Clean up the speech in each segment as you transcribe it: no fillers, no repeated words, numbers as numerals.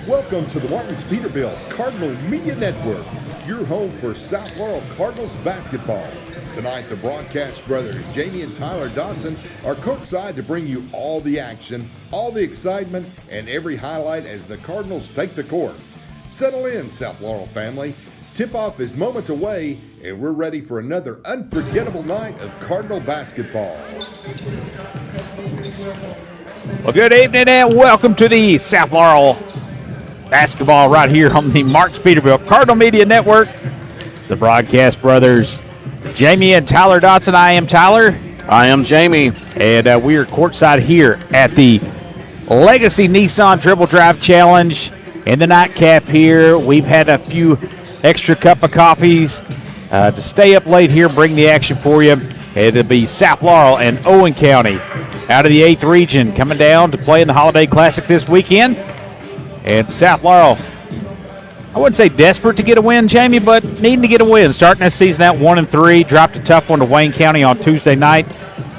Welcome to the Martins Peterbilt Cardinal Media Network, your home for South Laurel Cardinals basketball. Tonight, the broadcast brothers, Jamie and Tyler Dodson, are courtside to bring you all the action, all the excitement, and every highlight as the Cardinals take the court. Settle in, South Laurel family. Tip-off is moments away, and we're ready for another unforgettable night of Cardinal basketball. Well, good evening and welcome to the South Laurel basketball right here on the Martins Peterbilt Cardinal Media Network. It's the broadcast brothers, Jamie and Tyler Dodson. I am Tyler. I am Jamie. And we are courtside here at the Legacy Nissan Dribble Drive Challenge. In the nightcap here, we've had a few extra cup of coffees to stay up late here and bring the action for you. It'll be South Laurel and Owen County out of the 8th region coming down to play in the Holiday Classic this weekend. And South Laurel, I wouldn't say desperate to get a win, Jamie, but needing to get a win. Starting this season out 1-3, dropped a tough one to Wayne County on Tuesday night.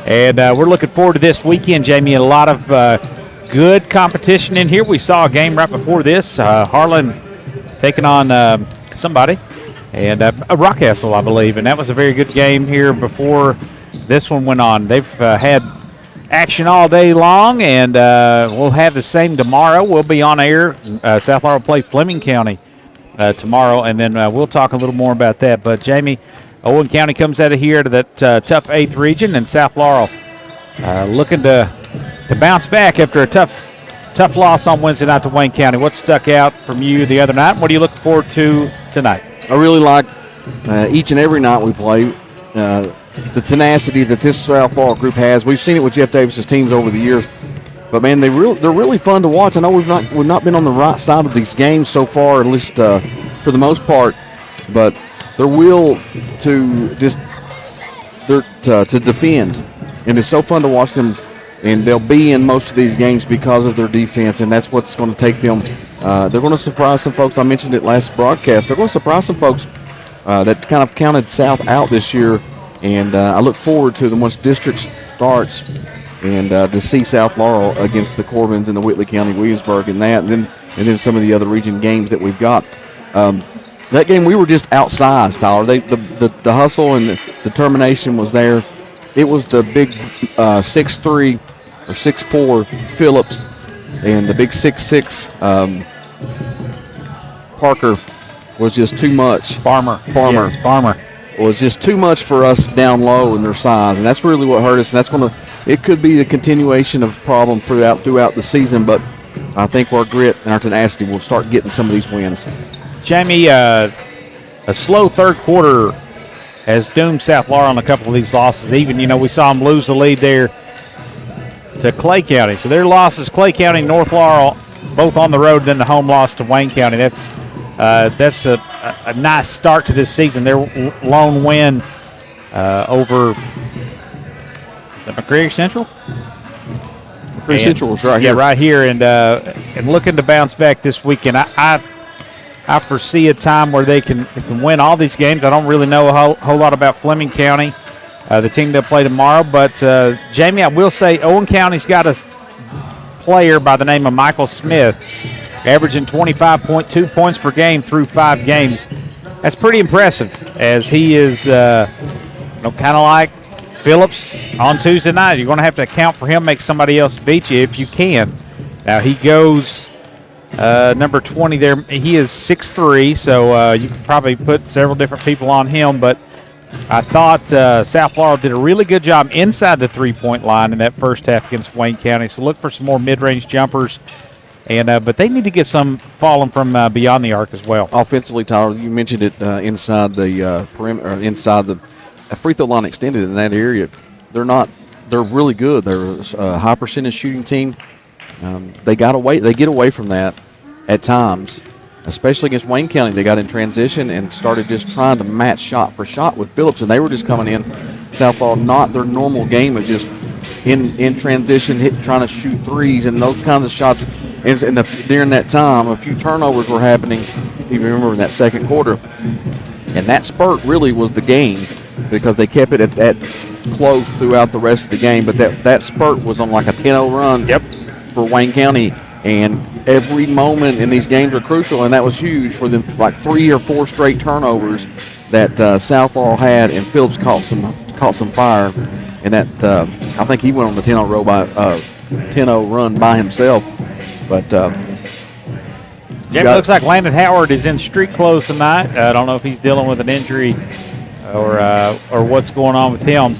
And we're looking forward to this weekend, Jamie. A lot of good competition in here. We saw a game right before this. Harlan taking on somebody. And Rockcastle, I believe. And that was a very good game here before this one went on. They've had action all day long, and we'll have the same tomorrow. We'll be on air. South Laurel will play Fleming County tomorrow, and then we'll talk a little more about that. But, Jamie, Owen County comes out of here to that tough 8th region, and South Laurel looking to bounce back after a tough loss on Wednesday night to Wayne County. What stuck out from you the other night? What are you looking forward to tonight? I really like each and every night we play the tenacity that this South Laurel group has. We've seen it with Jeff Davis's teams over the years, but man, they're really fun to watch. I know we've not been on the right side of these games so far, at least for the most part, but their will to defend, and it's so fun to watch them. And they'll be in most of these games because of their defense, and that's what's going to take them. They're going to surprise some folks. I mentioned it last broadcast. They're going to surprise some folks that kind of counted South out this year, and I look forward to them once district starts and to see South Laurel against the Corbins and the Whitley County Williamsburg and that, and then some of the other region games that we've got. That game we were just outsized, Tyler. The hustle and the determination was there. It was the big 6'3" or 6'4" Phillips and the big 6'6" Parker was just too much. Farmer. Yes, Farmer. Was just too much for us down low in their size, and that's really what hurt us. And it could be the continuation of problem throughout the season, but I think our grit and our tenacity will start getting some of these wins. Jamie, a slow third quarter has doomed South Laurel on a couple of these losses. Even, we saw them lose the lead there to Clay County. So their losses, Clay County, North Laurel, both on the road, then the home loss to Wayne County. That's a nice start to this season. Their lone win over, is that McCreary Central? McCreary Central was right here. Yeah, right here, and looking to bounce back this weekend. I foresee a time where they can win all these games. I don't really know a whole lot about Fleming County, the team they'll play tomorrow. But, Jamie, I will say Owen County's got a player by the name of Michael Smith, averaging 25.2 points per game through 5 games. That's pretty impressive, as he is kind of like Phillips on Tuesday night. You're going to have to account for him, make somebody else beat you if you can. Now, he goes number 20 there. He is 6'3", so you could probably put several different people on him, but I thought South Laurel did a really good job inside the three-point line in that first half against Wayne County, so look for some more mid-range jumpers, and but they need to get some falling from beyond the arc as well. Offensively, Tyler, you mentioned it inside the perimeter, inside the free throw line extended in that area. They're really good. They're a high percentage shooting team. They get away from that at times, especially against Wayne County. They got in transition and started just trying to match shot for shot with Phillips, and they were just coming in. South Laurel, not their normal game of just in transition, trying to shoot threes and those kinds of shots. And during that time, a few turnovers were happening. If you remember in that second quarter, and that spurt really was the game because they kept it at that close throughout the rest of the game. But that spurt was on like a 10-0 run. Yep. For Wayne County, And every moment in these games are crucial, and that was huge for them. Like 3 or 4 straight turnovers that South Laurel had, and Phillips caught some fire, and that I think he went on the 10-0 roll by 10-0 run by himself. But it looks like Landon Howard is in street clothes tonight. I don't know if he's dealing with an injury or what's going on with him.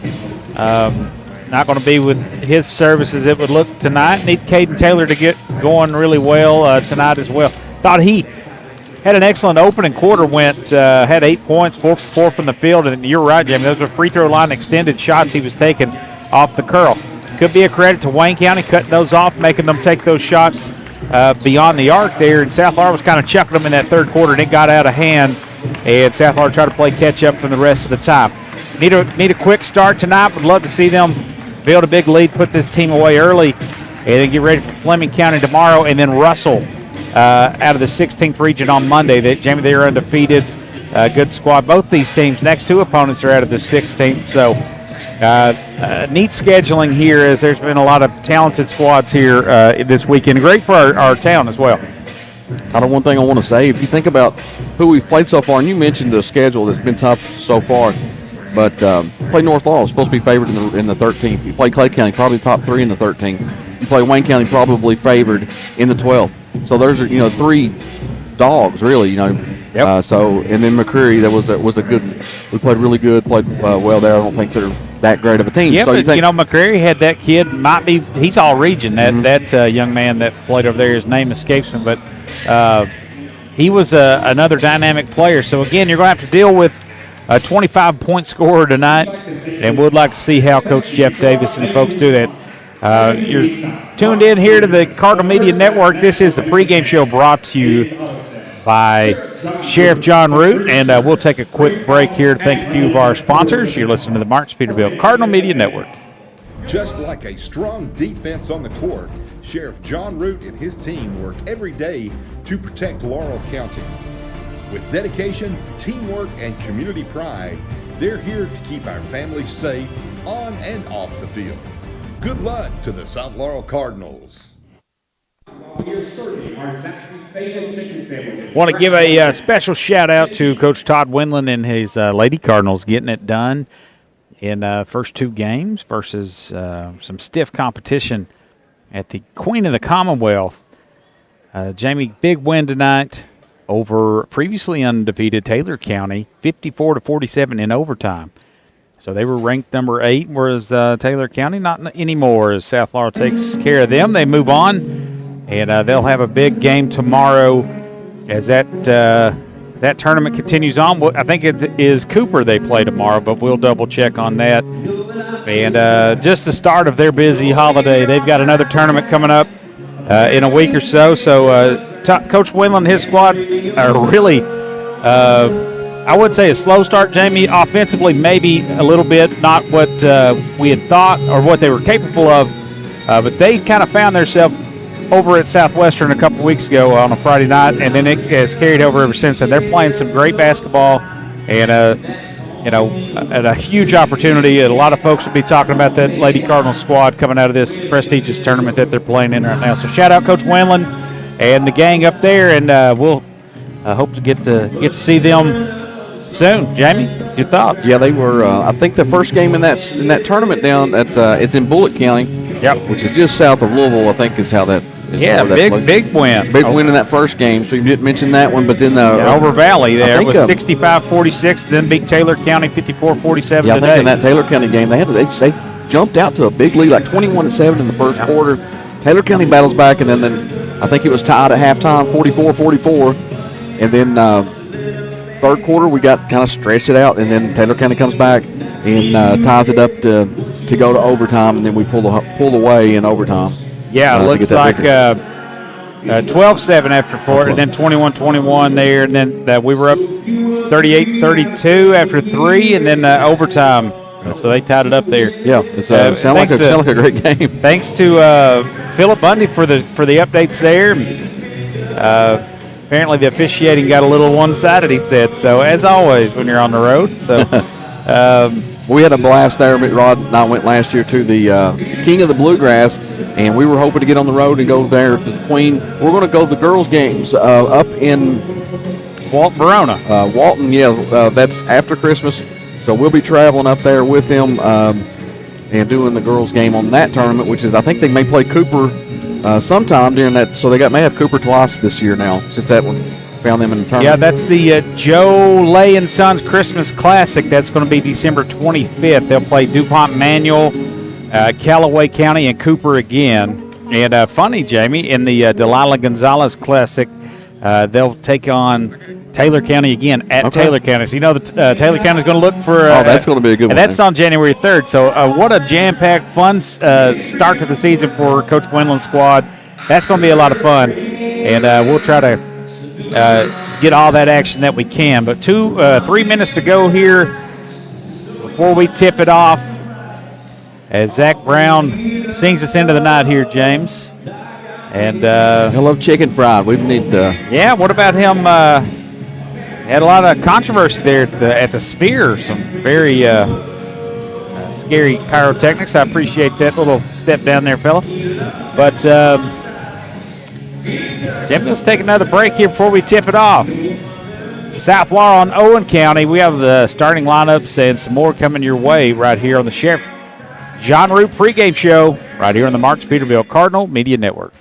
Not going to be with his services, it would look, tonight. Need Caden Taylor to get going really well tonight as well. Thought he had an excellent opening quarter, had 8 points, 4 for 4 from the field. And you're right, Jamie, those were free throw line extended shots he was taking off the curl. Could be a credit to Wayne County cutting those off, making them take those shots beyond the arc there. And South Laurel was kind of chucking them in that third quarter, and it got out of hand. And South Laurel tried to play catch up for the rest of the time. Need a quick start tonight. Would love to see them build a big lead, put this team away early, and then get ready for Fleming County tomorrow, and then Russell out of the 16th region on Monday. They are undefeated. Good squad. Both these teams, next two opponents, are out of the 16th. So neat scheduling here, as there's been a lot of talented squads here this weekend. Great for our town as well. One thing I want to say, if you think about who we've played so far, and you mentioned the schedule that's been tough so far, but play North Laurel, supposed to be favored in the 13th. You play Clay County, probably top 3 in the 13th. You play Wayne County, probably favored in the 12th. So there's 3 dogs really. Yep. And then McCreary, that was a good. We played really good, played well there. I don't think they're that great of a team. Yeah, so but McCreary had that kid. He's all region. That young man that played over there. His name escapes me, but he was another dynamic player. So again, you're going to have to deal with a 25-point scorer tonight, and we'd like to see how Coach Jeff Davis and folks do that. You're tuned in here to the Cardinal Media Network. This is the pregame show brought to you by Sheriff John Root, and we'll take a quick break here to thank a few of our sponsors. You're listening to the Marks Peterbilt Cardinal Media Network. Just like a strong defense on the court, Sheriff John Root and his team work every day to protect Laurel County. With dedication, teamwork, and community pride, they're here to keep our families safe on and off the field. Good luck to the South Laurel Cardinals. Want to give a special shout out to Coach Todd Windland and his Lady Cardinals getting it done in first 2 games versus some stiff competition at the Queen of the Commonwealth. Jamie, big win tonight over previously undefeated Taylor County, 54-47 in overtime. So they were ranked number 8, whereas Taylor County not anymore. As South Laurel takes care of them, they move on, and they'll have a big game tomorrow as that tournament continues on. I think it is Cooper they play tomorrow, but we'll double check on that. And just the start of their busy holiday. They've got another tournament coming up in a week or so. So Coach Windland and his squad are really, I would say, a slow start, Jamie. Offensively, maybe a little bit, not what we had thought or what they were capable of. But they kind of found themselves over at Southwestern a couple weeks ago on a Friday night, and then it has carried over ever since. And they're playing some great basketball, and a huge opportunity. A lot of folks will be talking about that Lady Cardinal squad coming out of this prestigious tournament that they're playing in right now. So shout out Coach Windland and the gang up there, and we'll hope to get to see them soon. Jamie, your thoughts? Yeah, they were. I think the first game in that tournament down at it's in Bullitt County, which is just south of Louisville. I think is how that. Big win. Big win in that first game. So you didn't mention that one, but then over Valley there was 65-46. Then beat Taylor County 54-47. Yeah, I think in that Taylor County game they jumped out to a big lead, like 21-7 in the first quarter. Taylor County battles back, and then I think it was tied at halftime, 44-44, and then third quarter we got kind of stretched it out, and then Taylor County comes back and ties it up to go to overtime, and then we pull away in overtime. Yeah, it looks like 12-7 after 4, and then 21-21 there, and then we were up 38-32 after 3, and then overtime. So they tied it up there. Yeah, it sounded like a great game. Thanks to Philip Bundy for the updates there. Apparently the officiating got a little one-sided, he said. So as always when you're on the road. So We had a blast there. Rod and I went last year to the King of the Bluegrass, and we were hoping to get on the road and go there to the Queen. We're going to go to the girls' games up in Verona. Walton, that's after Christmas. So we'll be traveling up there with them and doing the girls' game on that tournament, which is, I think they may play Cooper sometime during that. So they may have Cooper twice this year now, since that one found them in the tournament. Yeah, that's the Joe Lay and Sons Christmas Classic. That's going to be December 25th. They'll play DuPont Manual, Callaway County, and Cooper again. And funny, Jamie, in the Delilah Gonzalez Classic, they'll take on Taylor County again at Taylor County. So you know that Taylor County is going to look for. That's going to be a good one. And that's on January 3rd. So what a jam-packed, fun start to the season for Coach Quinlan's squad. That's going to be a lot of fun, and we'll try to get all that action that we can. But 3 minutes to go here before we tip it off, as Zach Brown sings us into the night here, James. And I love chicken fried. We need. Yeah. What about him? Had a lot of controversy there at the Sphere. Some very scary pyrotechnics. I appreciate that little step down there, fella. But Jim, let's take another break here before we tip it off. South Laurel and Owen County. We have the starting lineups and some more coming your way right here on the Sheriff John Root pregame show right here on the Marks Peterbilt Cardinal Media Network.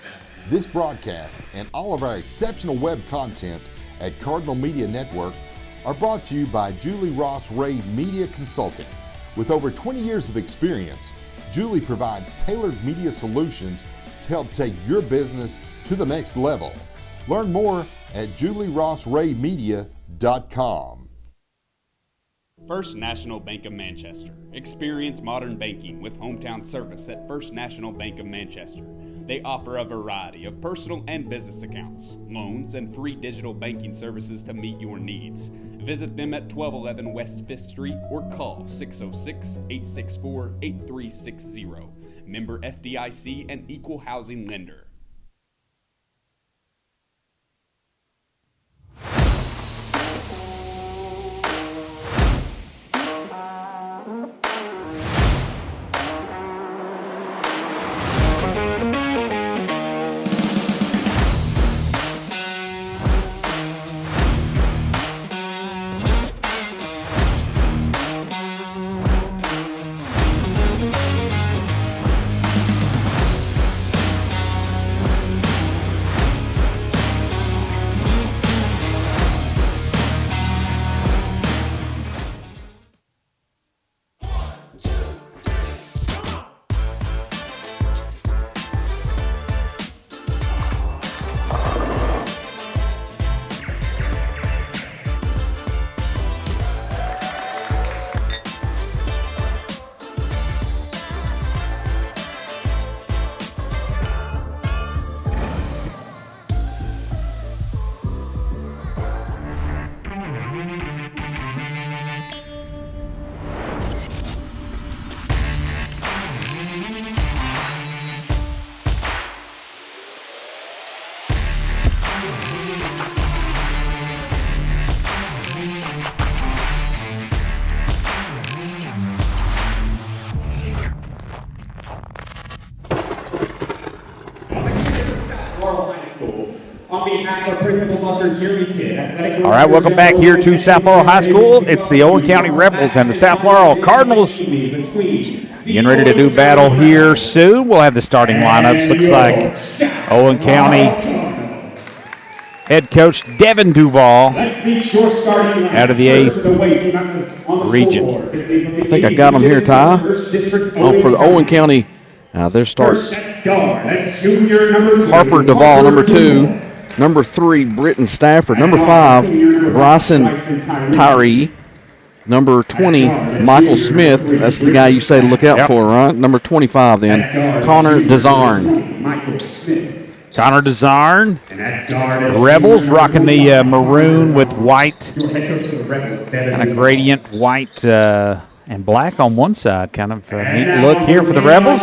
This broadcast and all of our exceptional web content at Cardinal Media Network are brought to you by Julie Ross Ray Media Consulting. With over 20 years of experience, Julie provides tailored media solutions to help take your business to the next level. Learn more at julierossraymedia.com. First National Bank of Manchester. Experience modern banking with hometown service at First National Bank of Manchester. They offer a variety of personal and business accounts, loans, and free digital banking services to meet your needs. Visit them at 1211 West 5th Street or call 606-864-8360. Member FDIC and Equal Housing Lender. All right, welcome back here to South Laurel High School. It's the Owen County Rebels and the South Laurel Cardinals getting ready to do battle here soon. We'll have the starting lineups. Looks like Owen County head coach Devin Duval out of the 8th region. I think I got them here, Ty. For the Owen County, their start. Harper Duvall, number 2. Number 3, Britton Stafford. Number 5, Bryson Tyree. Number 20, Michael Smith. That's the guy you say to look out for, right? Number 25 then, Connor Desarn. Connor Desarn. Rebels rocking the maroon with white. Kind of gradient white and black on one side. Kind of a neat look here for the Rebels.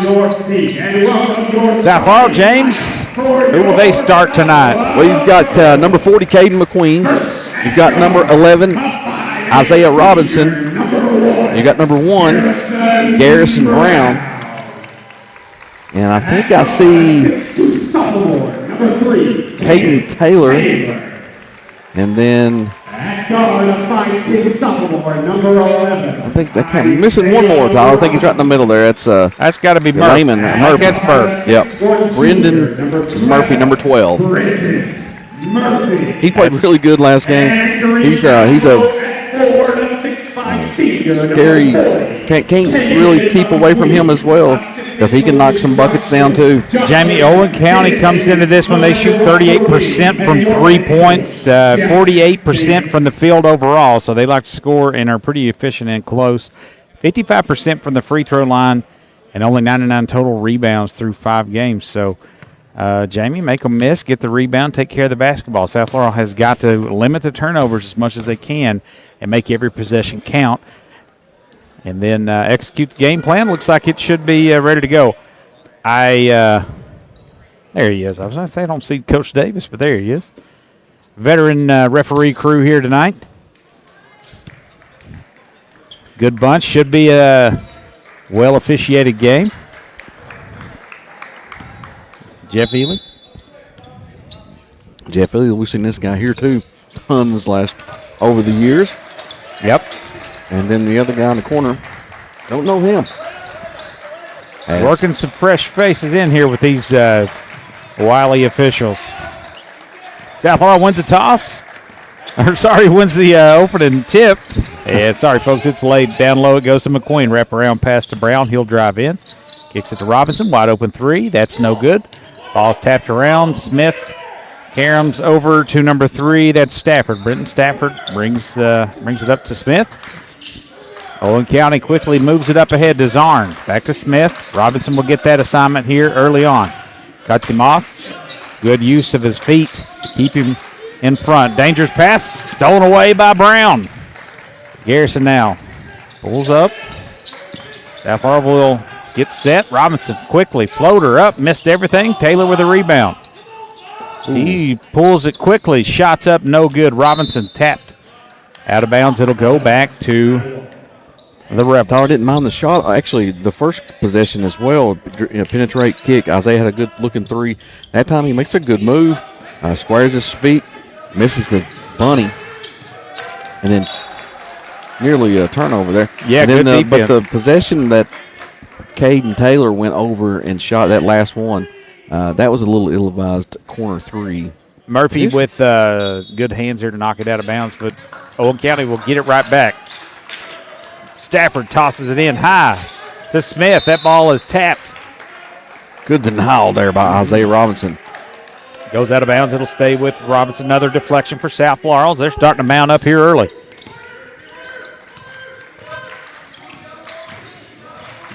South Laurel, James, who will they start tonight? Well, you've got number 40, Caden McQueen. You've got number 11, Isaiah Robinson. You got number 1, Garrison Brown. And I think I see Caden Taylor. And then At guard, a 5'10" sophomore, number 11. I think I'm missing one more, Tyler. I think he's right in the middle there. That's got to be Murphy. Raymond Murphy. That's Murphy. Yep. Brendan Murphy, number 12. Murphy. He played really good last game. He's a 4 to 6'5" senior. scary. Can't really keep away from him as well because he can knock some buckets down too. Jamie, Owen County comes into this when they shoot 38% from 3-point, 48% from the field overall. So they like to score and are pretty efficient and close. 55% from the free throw line and only 99 total rebounds through 5 games. So, Jamie, make them miss, get the rebound, take care of the basketball. South Laurel has got to limit the turnovers as much as they can and make every possession count. And then execute the game plan. Looks like it should be ready to go. There he is. I was going to say I don't see Coach Davis, but there he is. Veteran referee crew here tonight. Good bunch. Should be a well-officiated game. Jeff Ely. We've seen this guy here too tons over the years. Yep. And then the other guy in the corner, don't know him. Working some fresh faces in here with these wily officials. South Laurel wins the toss. Wins the opening tip. And sorry, folks, it's laid down low. It goes to McQueen. Wrap around pass to Brown. He'll drive in. Kicks it to Robinson. Wide open 3. That's no good. Ball's tapped around. Smith caroms over to number 3. That's Stafford. Brenton Stafford brings it up to Smith. Owen County quickly moves it up ahead to Zarn. Back to Smith. Robinson will get that assignment here early on. Cuts him off. Good use of his feet to keep him in front. Dangerous pass. Stolen away by Brown. Garrison now pulls up. South Laurel will get set. Robinson quickly. Floater up. Missed everything. Taylor with a rebound. Ooh. He pulls it quickly. Shots up. No good. Robinson tapped. Out of bounds. It'll go back to the Rebels. Tyler didn't mind the shot. Actually, the first possession as well, penetrate kick. Isaiah had a good-looking 3. That time he makes a good move, squares his feet, misses the bunny, and then nearly a turnover there. Yeah, and then good defense. But the possession that Caden Taylor went over and shot, that last one, that was a little ill-advised corner 3. Murphy with good hands here to knock it out of bounds, but Owen County will get it right back. Stafford tosses it in high to Smith. That ball is tapped. Good denial there by Isaiah Robinson. Goes out of bounds. It'll stay with Robinson. Another deflection for South Laurel. They're starting to mount up here early.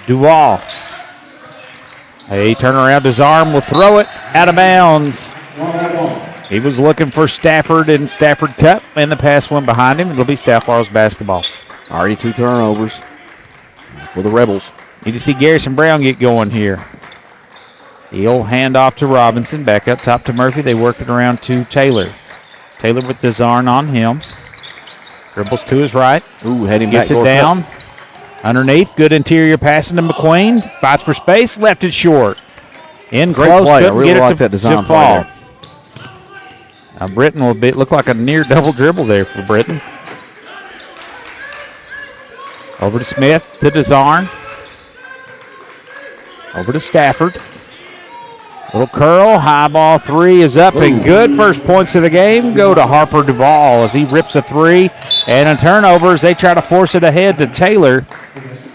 Duval. A turnaround. His arm will throw it out of bounds. He was looking for Stafford, and Stafford cut, and the pass went behind him. It'll be South Laurel's basketball. Already 2 turnovers for the Rebels. Need to see Garrison Brown get going here. He'll hand off to Robinson. Back up top to Murphy. They work it around to Taylor. Taylor with Desarn on him. Dribbles to his right. Ooh, heading back. Gets it down. Underneath. Good interior passing to McQueen. Fights for space. Left it short. In Great close. play. Couldn't I really get it like that design to fall. play there. Now Britton will look like a near double dribble there for Britton. Over to Smith, to Desarn. Over to Stafford. Little curl, high ball 3 is up and good. First points of the game go to Harper Duvall as he rips a 3. And a turnover as they try to force it ahead to Taylor.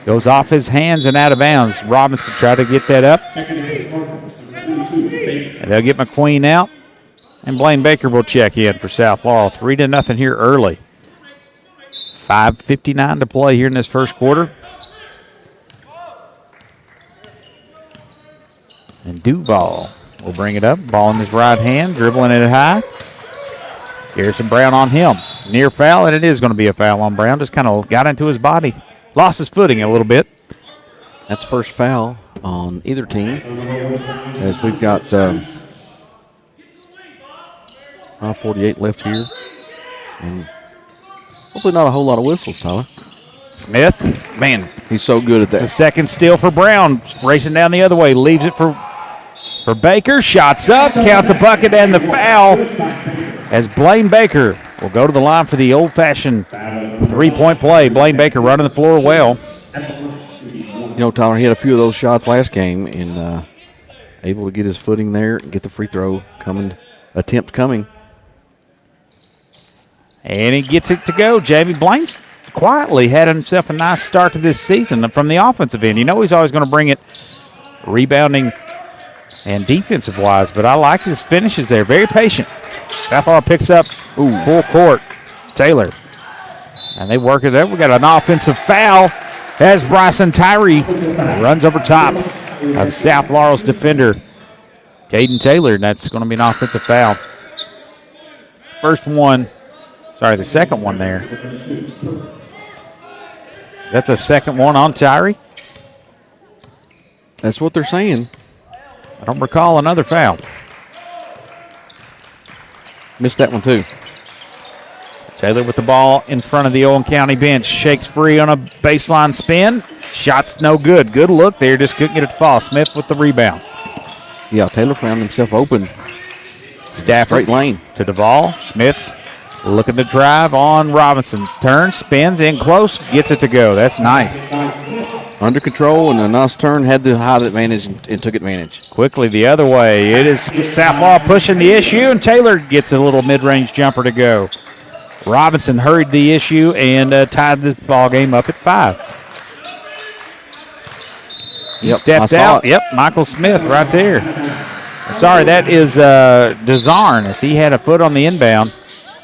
Goes off his hands and out of bounds. Robinson tried to get that up. And they'll get McQueen out. And Blaine Baker will check in for South Laurel. 3-0 here early. 5:59 to play here in this first quarter. And Duval will bring it up. Ball in his right hand, dribbling it high. Garrison Brown on him. Near foul, and it is going to be a foul on Brown. Just kind of got into his body. Lost his footing a little bit. That's first foul on either team. As we've got 5:48 left here. And hopefully not a whole lot of whistles, Tyler. Smith, man, He's so good at it's a that. second steal for Brown. Racing down the other way, leaves it for Baker. Shots up, count the bucket and the foul as Blaine Baker will go to the line for the old-fashioned three-point play. Blaine Baker running the floor well. You know, Tyler, he had a few of those shots last game and able to get his footing there and get the free throw attempt coming. And he gets it to go. Jamie Blaine's quietly had himself a nice start to this season from the offensive end. You know he's always going to bring it rebounding and defensive-wise, but I like his finishes there. Very patient. Southlaw picks up full court. Taylor. And they work it up. We got an offensive foul as Bryson Tyree runs over top of South Laurel's defender, Caden Taylor, and that's going to be an offensive foul. The second one there. Is that the second one on Tyree? That's what they're saying. I don't recall another foul. Missed that one too. Taylor with the ball in front of the Owen County bench. Shakes free on a baseline spin. Shot's no good. Good look there. Just couldn't get it to fall. Smith with the rebound. Yeah, Taylor found himself open. Stafford Straight lane. to Duvall. Smith looking to drive on Robinson. Turns, spins in close, gets it to go. That's nice. Under control and a nice turn. Had the height advantage and took advantage. Quickly the other way. It is Southlaw pushing the issue, and Taylor gets a little mid-range jumper to go. Robinson hurried the issue and tied the ball game up at 5. He stepped out. It. Yep, Michael Smith right there. Sorry, that is Desarn as he had a foot on the inbound.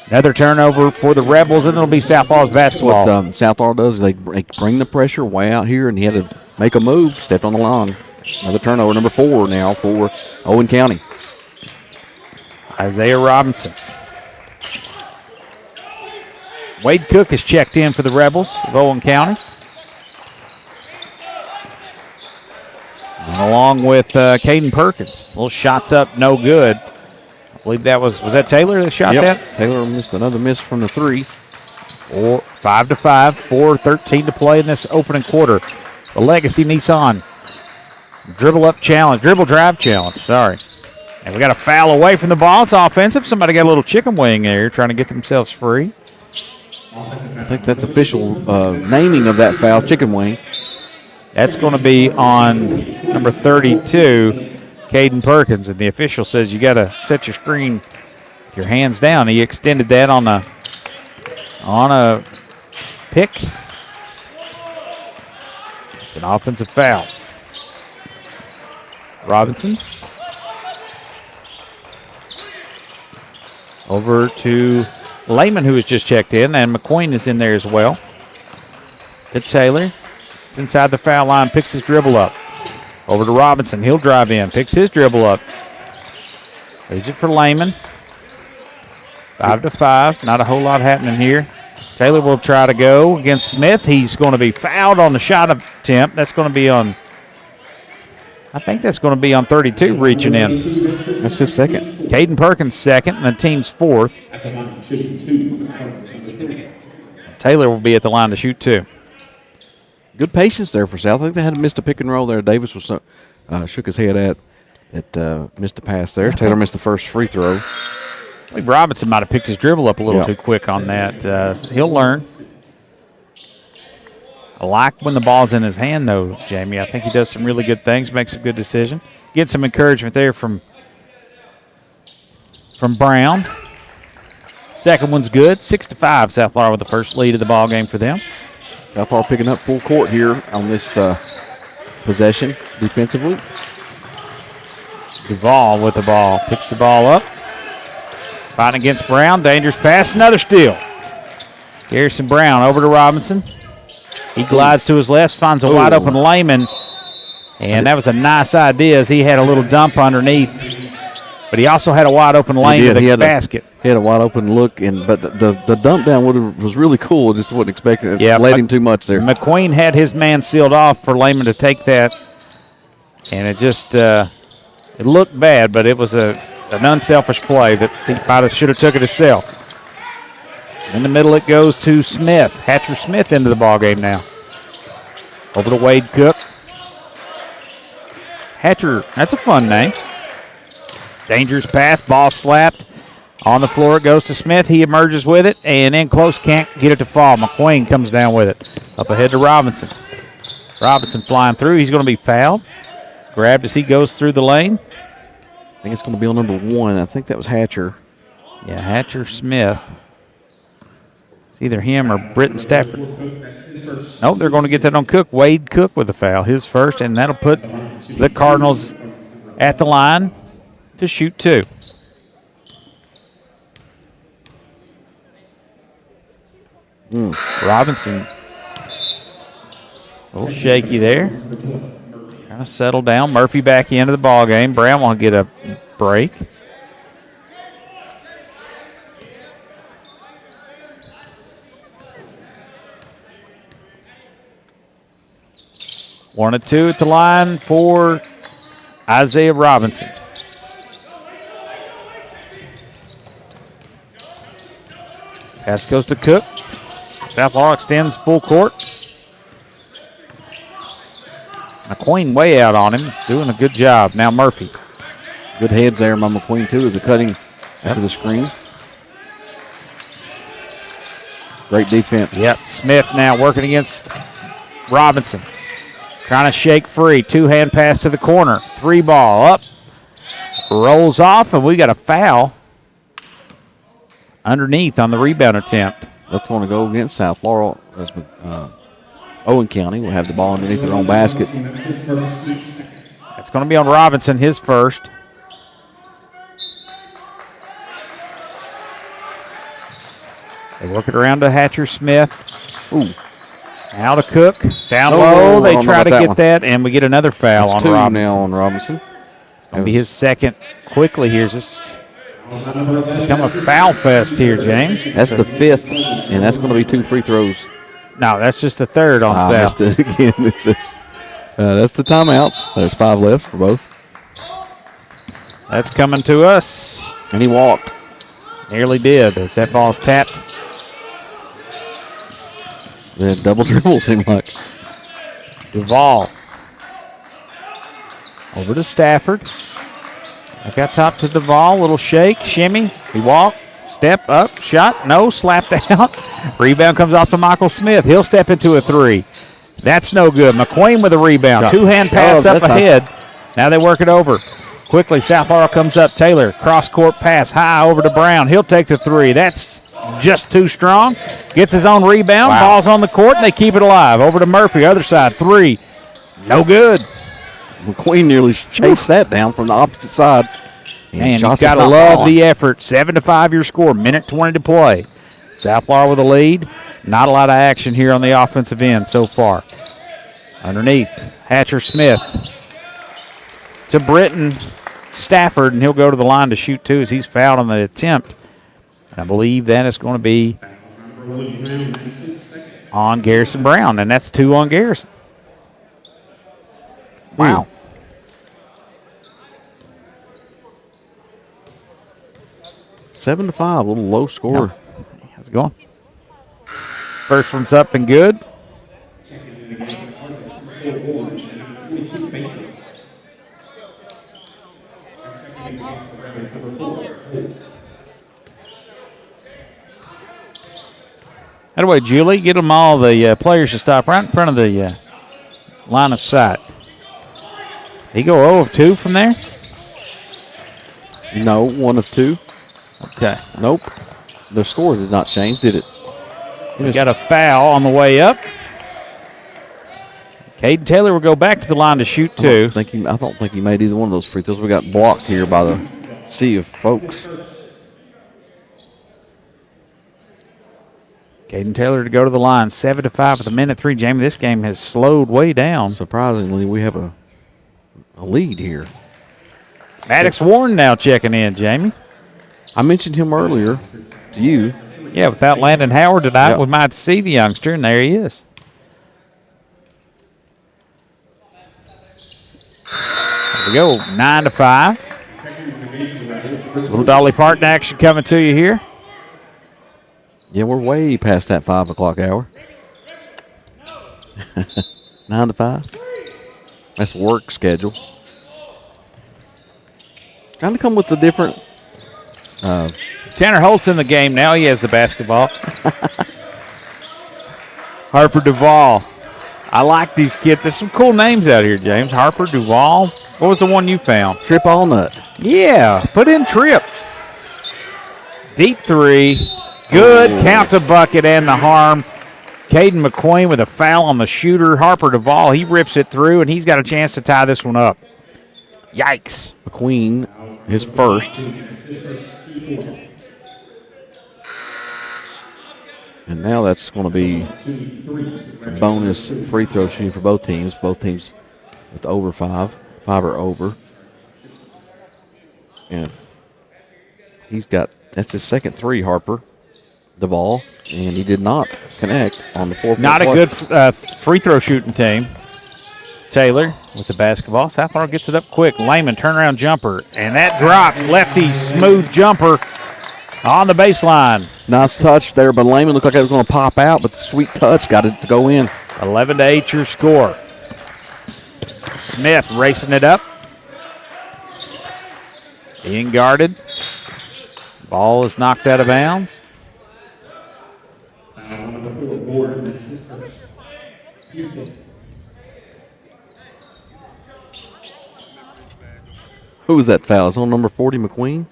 Another turnover for the Rebels, and it'll be Southall's basketball. What Southall does, they bring the pressure way out here, and he had to make a move, stepped on the line. Another turnover, number 4 now for Owen County. Isaiah Robinson. Wade Cook has checked in for the Rebels of Owen County. And along with Caden Perkins. Little shots up, no good. I believe that was that Taylor that shot that? Taylor missed another miss from the 3. 5-5, 4:13 to play in this opening quarter. The Legacy Nissan dribble drive challenge, sorry. And we got a foul away from the ball. It's offensive. Somebody got a little chicken wing there trying to get themselves free. I think that's official naming of that foul, chicken wing. That's going to be on number 32, Caden Perkins, and the official says you got to set your screen with your hands down. He extended that on a pick. It's an offensive foul. Robinson over to Lehman, who has just checked in, and McQueen is in there as well. To Taylor. It's inside the foul line, picks his dribble up. Over to Robinson. He'll drive in, picks his dribble up. Leaves it for Lehman. 5-5. Not a whole lot happening here. Taylor will try to go against Smith. He's going to be fouled on the shot attempt. That's going to be on, I think that's going to be on 32 reaching in. That's his second. Caden Perkins second, and the team's 4th. Taylor will be at the line to shoot 2. Good patience there for South. I think they had missed a pick and roll there. Davis was shook his head at missed a pass there. Taylor missed the first free throw. I think Robinson might have picked his dribble up a little too quick on that. He'll learn. I like when the ball's in his hand, though, Jamie. I think he does some really good things, makes a good decision. Get some encouragement there from Brown. Second one's good. 6-5. South Laurel with the first lead of the ball game for them. South Laurel picking up full court here on this possession defensively. Duvall with the ball. Picks the ball up. Fighting against Brown. Dangerous pass. Another steal. Garrison Brown over to Robinson. He glides to his left, finds a wide open Lehman. And that was a nice idea as he had a little dump underneath. But he also had a wide open lane to the basket. He had a wide open look, but the dump down was really cool. I just wasn't expecting it. Yeah, Led him too much there. McQueen had his man sealed off for Lehman to take that. And it just it looked bad, but it was an unselfish play that he should have took it himself. In the middle it goes to Smith. Hatcher Smith into the ball game now. Over to Wade Cook. Hatcher, that's a fun name. Dangerous pass, ball slapped. On the floor it goes to Smith. He emerges with it, and in close, can't get it to fall. McQueen comes down with it. Up ahead to Robinson. Robinson flying through. He's going to be fouled. Grabbed as he goes through the lane. I think it's going to be on number 1. I think that was Hatcher. Yeah, Hatcher Smith. It's either him or Britton Stafford. Nope, they're going to get that on Cook. Wade Cook with the foul, his first, and that'll put the Cardinals at the line to shoot 2. Robinson, a little shaky there. Kind of settled down. Murphy back into the ball game. Brown will get a break. One and 2 at the line for Isaiah Robinson. Pass goes to Cook. South Laurel extends full court. McQueen way out on him, doing a good job. Now Murphy. Good heads there by McQueen, too, as a cutting after the screen. Great defense. Yep, Smith now working against Robinson. Trying to shake free. 2-hand pass to the corner. 3 ball up. Rolls off, and we got a foul underneath on the rebound attempt. That's going to go against South Laurel. As Owen County will have the ball underneath their own basket. It's going to be on Robinson, his first. They work it around to Hatcher Smith. Ooh. Now to Cook. Down No, low. I They don't know try to about that get one. that, and we get another foul That's on 2 Robinson. now on Robinson. It's going to be his second quickly here. Is this become a foul fest here, James? That's the 5th, and that's going to be 2 free throws. No, that's just the third on I South. missed it again. It says, that's the timeouts. There's 5 left for both. That's coming to us. And he walked. Nearly did as that ball's tapped. The double dribble seemed like. Duvall. Over to Stafford. I got top to Duvall. Little shake, shimmy. He walked. Step up, shot, no, slapped out. Rebound comes off to Michael Smith. He'll step into a 3. That's no good. McQueen with a rebound. 2-hand pass up ahead. Now they work it over. Quickly, South Laurel comes up. Taylor, cross-court pass, high over to Brown. He'll take the 3. That's just too strong. Gets his own rebound. Wow. Ball's on the court, and they keep it alive. Over to Murphy, other side, 3. No good. McQueen nearly chased that down from the opposite side. Man, Shots you've got to is not love falling. the effort. 7-5 your score. Minute 20 to play. South Laurel with a lead. Not a lot of action here on the offensive end so far. Underneath, Hatcher Smith to Britton Stafford, and he'll go to the line to shoot 2 as he's fouled on the attempt. And I believe that is going to be on Garrison Brown, and that's 2 on Garrison. Wow. 7-5, a little low score. How's it going? First one's up and good. Anyway, Julie, get them all the players to stop right in front of the line of sight. He go 0 of 2 from there? No, 1 of 2. Okay. Nope. The score did not change, did it? We got a foul on the way up. Caden Taylor will go back to the line to shoot 2. I don't think he made either one of those free throws. We got blocked here by the sea of folks. Caden Taylor to go to the line. 7-5 with a minute 3. Jamie, this game has slowed way down. Surprisingly, we have a lead here. Maddox Warren now checking in, Jamie. I mentioned him earlier to you. Yeah, without Landon Howard tonight, Yep. we might see the youngster, and there he is. There we go, 9-5. Little Dolly Parton action coming to you here. Yeah, we're way past that 5 o'clock hour. 9 to 5. That's work schedule. Trying to come with a different. Tanner Holt's in the game now. He has the basketball. Harper Duvall. I like these kids. There's some cool names out here, James. Harper Duvall. What was the one you found? Trip All Nut. Yeah, put in Trip. Deep three. Good. Count the bucket and the harm. Caden McQueen with a foul on the shooter. Harper Duvall, he rips it through, and he's got a chance to tie this one up. Yikes. McQueen, his first. And now that's going to be a bonus free throw shooting for both teams. Both teams with over 5. 5 or over. And that's his second 3, Harper Duvall, and he did not connect on the 4-point Not a play. good free throw shooting team. Taylor with the basketball. South Florida gets it up quick. Lehman turnaround jumper, and that drops. Lefty smooth jumper on the baseline. Nice touch there, but Lehman looked like it was going to pop out, but the sweet touch got it to go in. 11-8 your score. Smith racing it up. Being guarded. Ball is knocked out of bounds. Who was that foul? Is it on number 40, McQueen?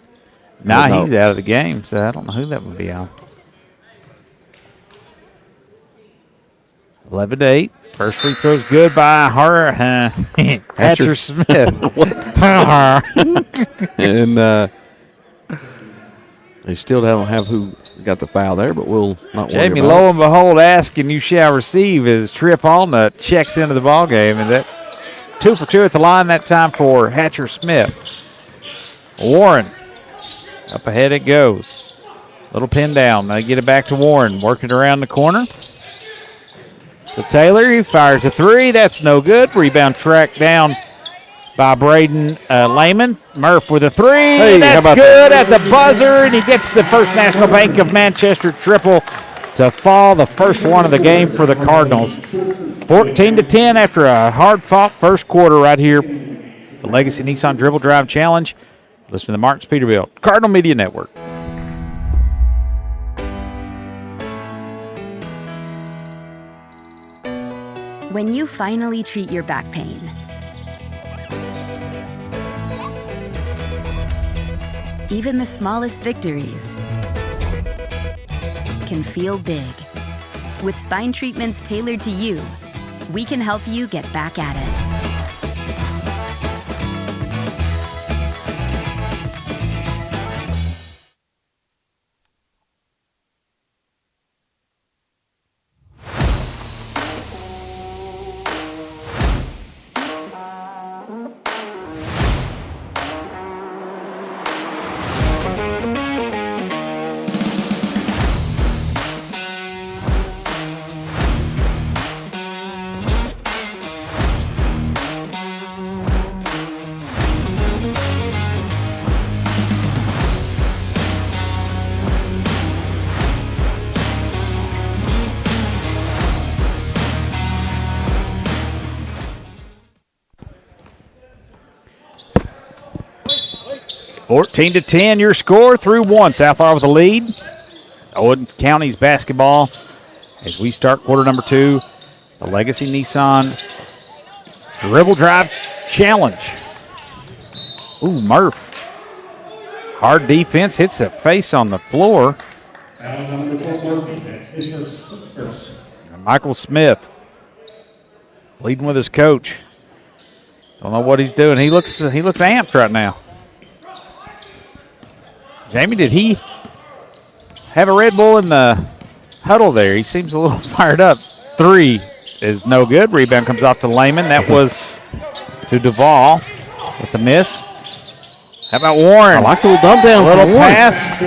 Nah, No. he's out of the game, so I don't know who that would be on. 11-8. First free throw's good by Hatcher Smith. And they still don't have who got the foul there, but we'll not worry Jamie, about lo it. and behold, asking you shall receive as Trip Allnut checks into the ball game, and that's 2 for 2 at the line that time for Hatcher Smith. Warren, up ahead it goes. Little pin down. They get it back to Warren, working around the corner. So Taylor, he fires a 3. That's no good. Rebound tracked down by Braden Lehman. Murph with a 3. Hey, That's how about good at the buzzer, and he gets the First National Bank of Manchester triple to fall, the first one of the game for the Cardinals. 14-10 after a hard-fought first quarter right here. The Legacy Nissan Dribble Drive Challenge. Listen to the Martins Peterbilt Cardinal Media Network. When you finally treat your back pain, even the smallest victories can feel big. With spine treatments tailored to you, we can help you get back at it. Fourteen to 10, your score through 1. South Florida with the lead. It's Owen County's basketball as we start quarter number 2. The Legacy Nissan Dribble Drive Challenge. Ooh, Murph. Hard defense, hits the face on the floor. And Michael Smith leading with his coach. Don't know what he's doing. He looks amped right now. Jamie, did he have a Red Bull in the huddle there? He seems a little fired up. 3 is no good. Rebound comes off to Lehman. That was to Duvall with the miss. How about Warren? I like the little dump down. A little from Warren. pass.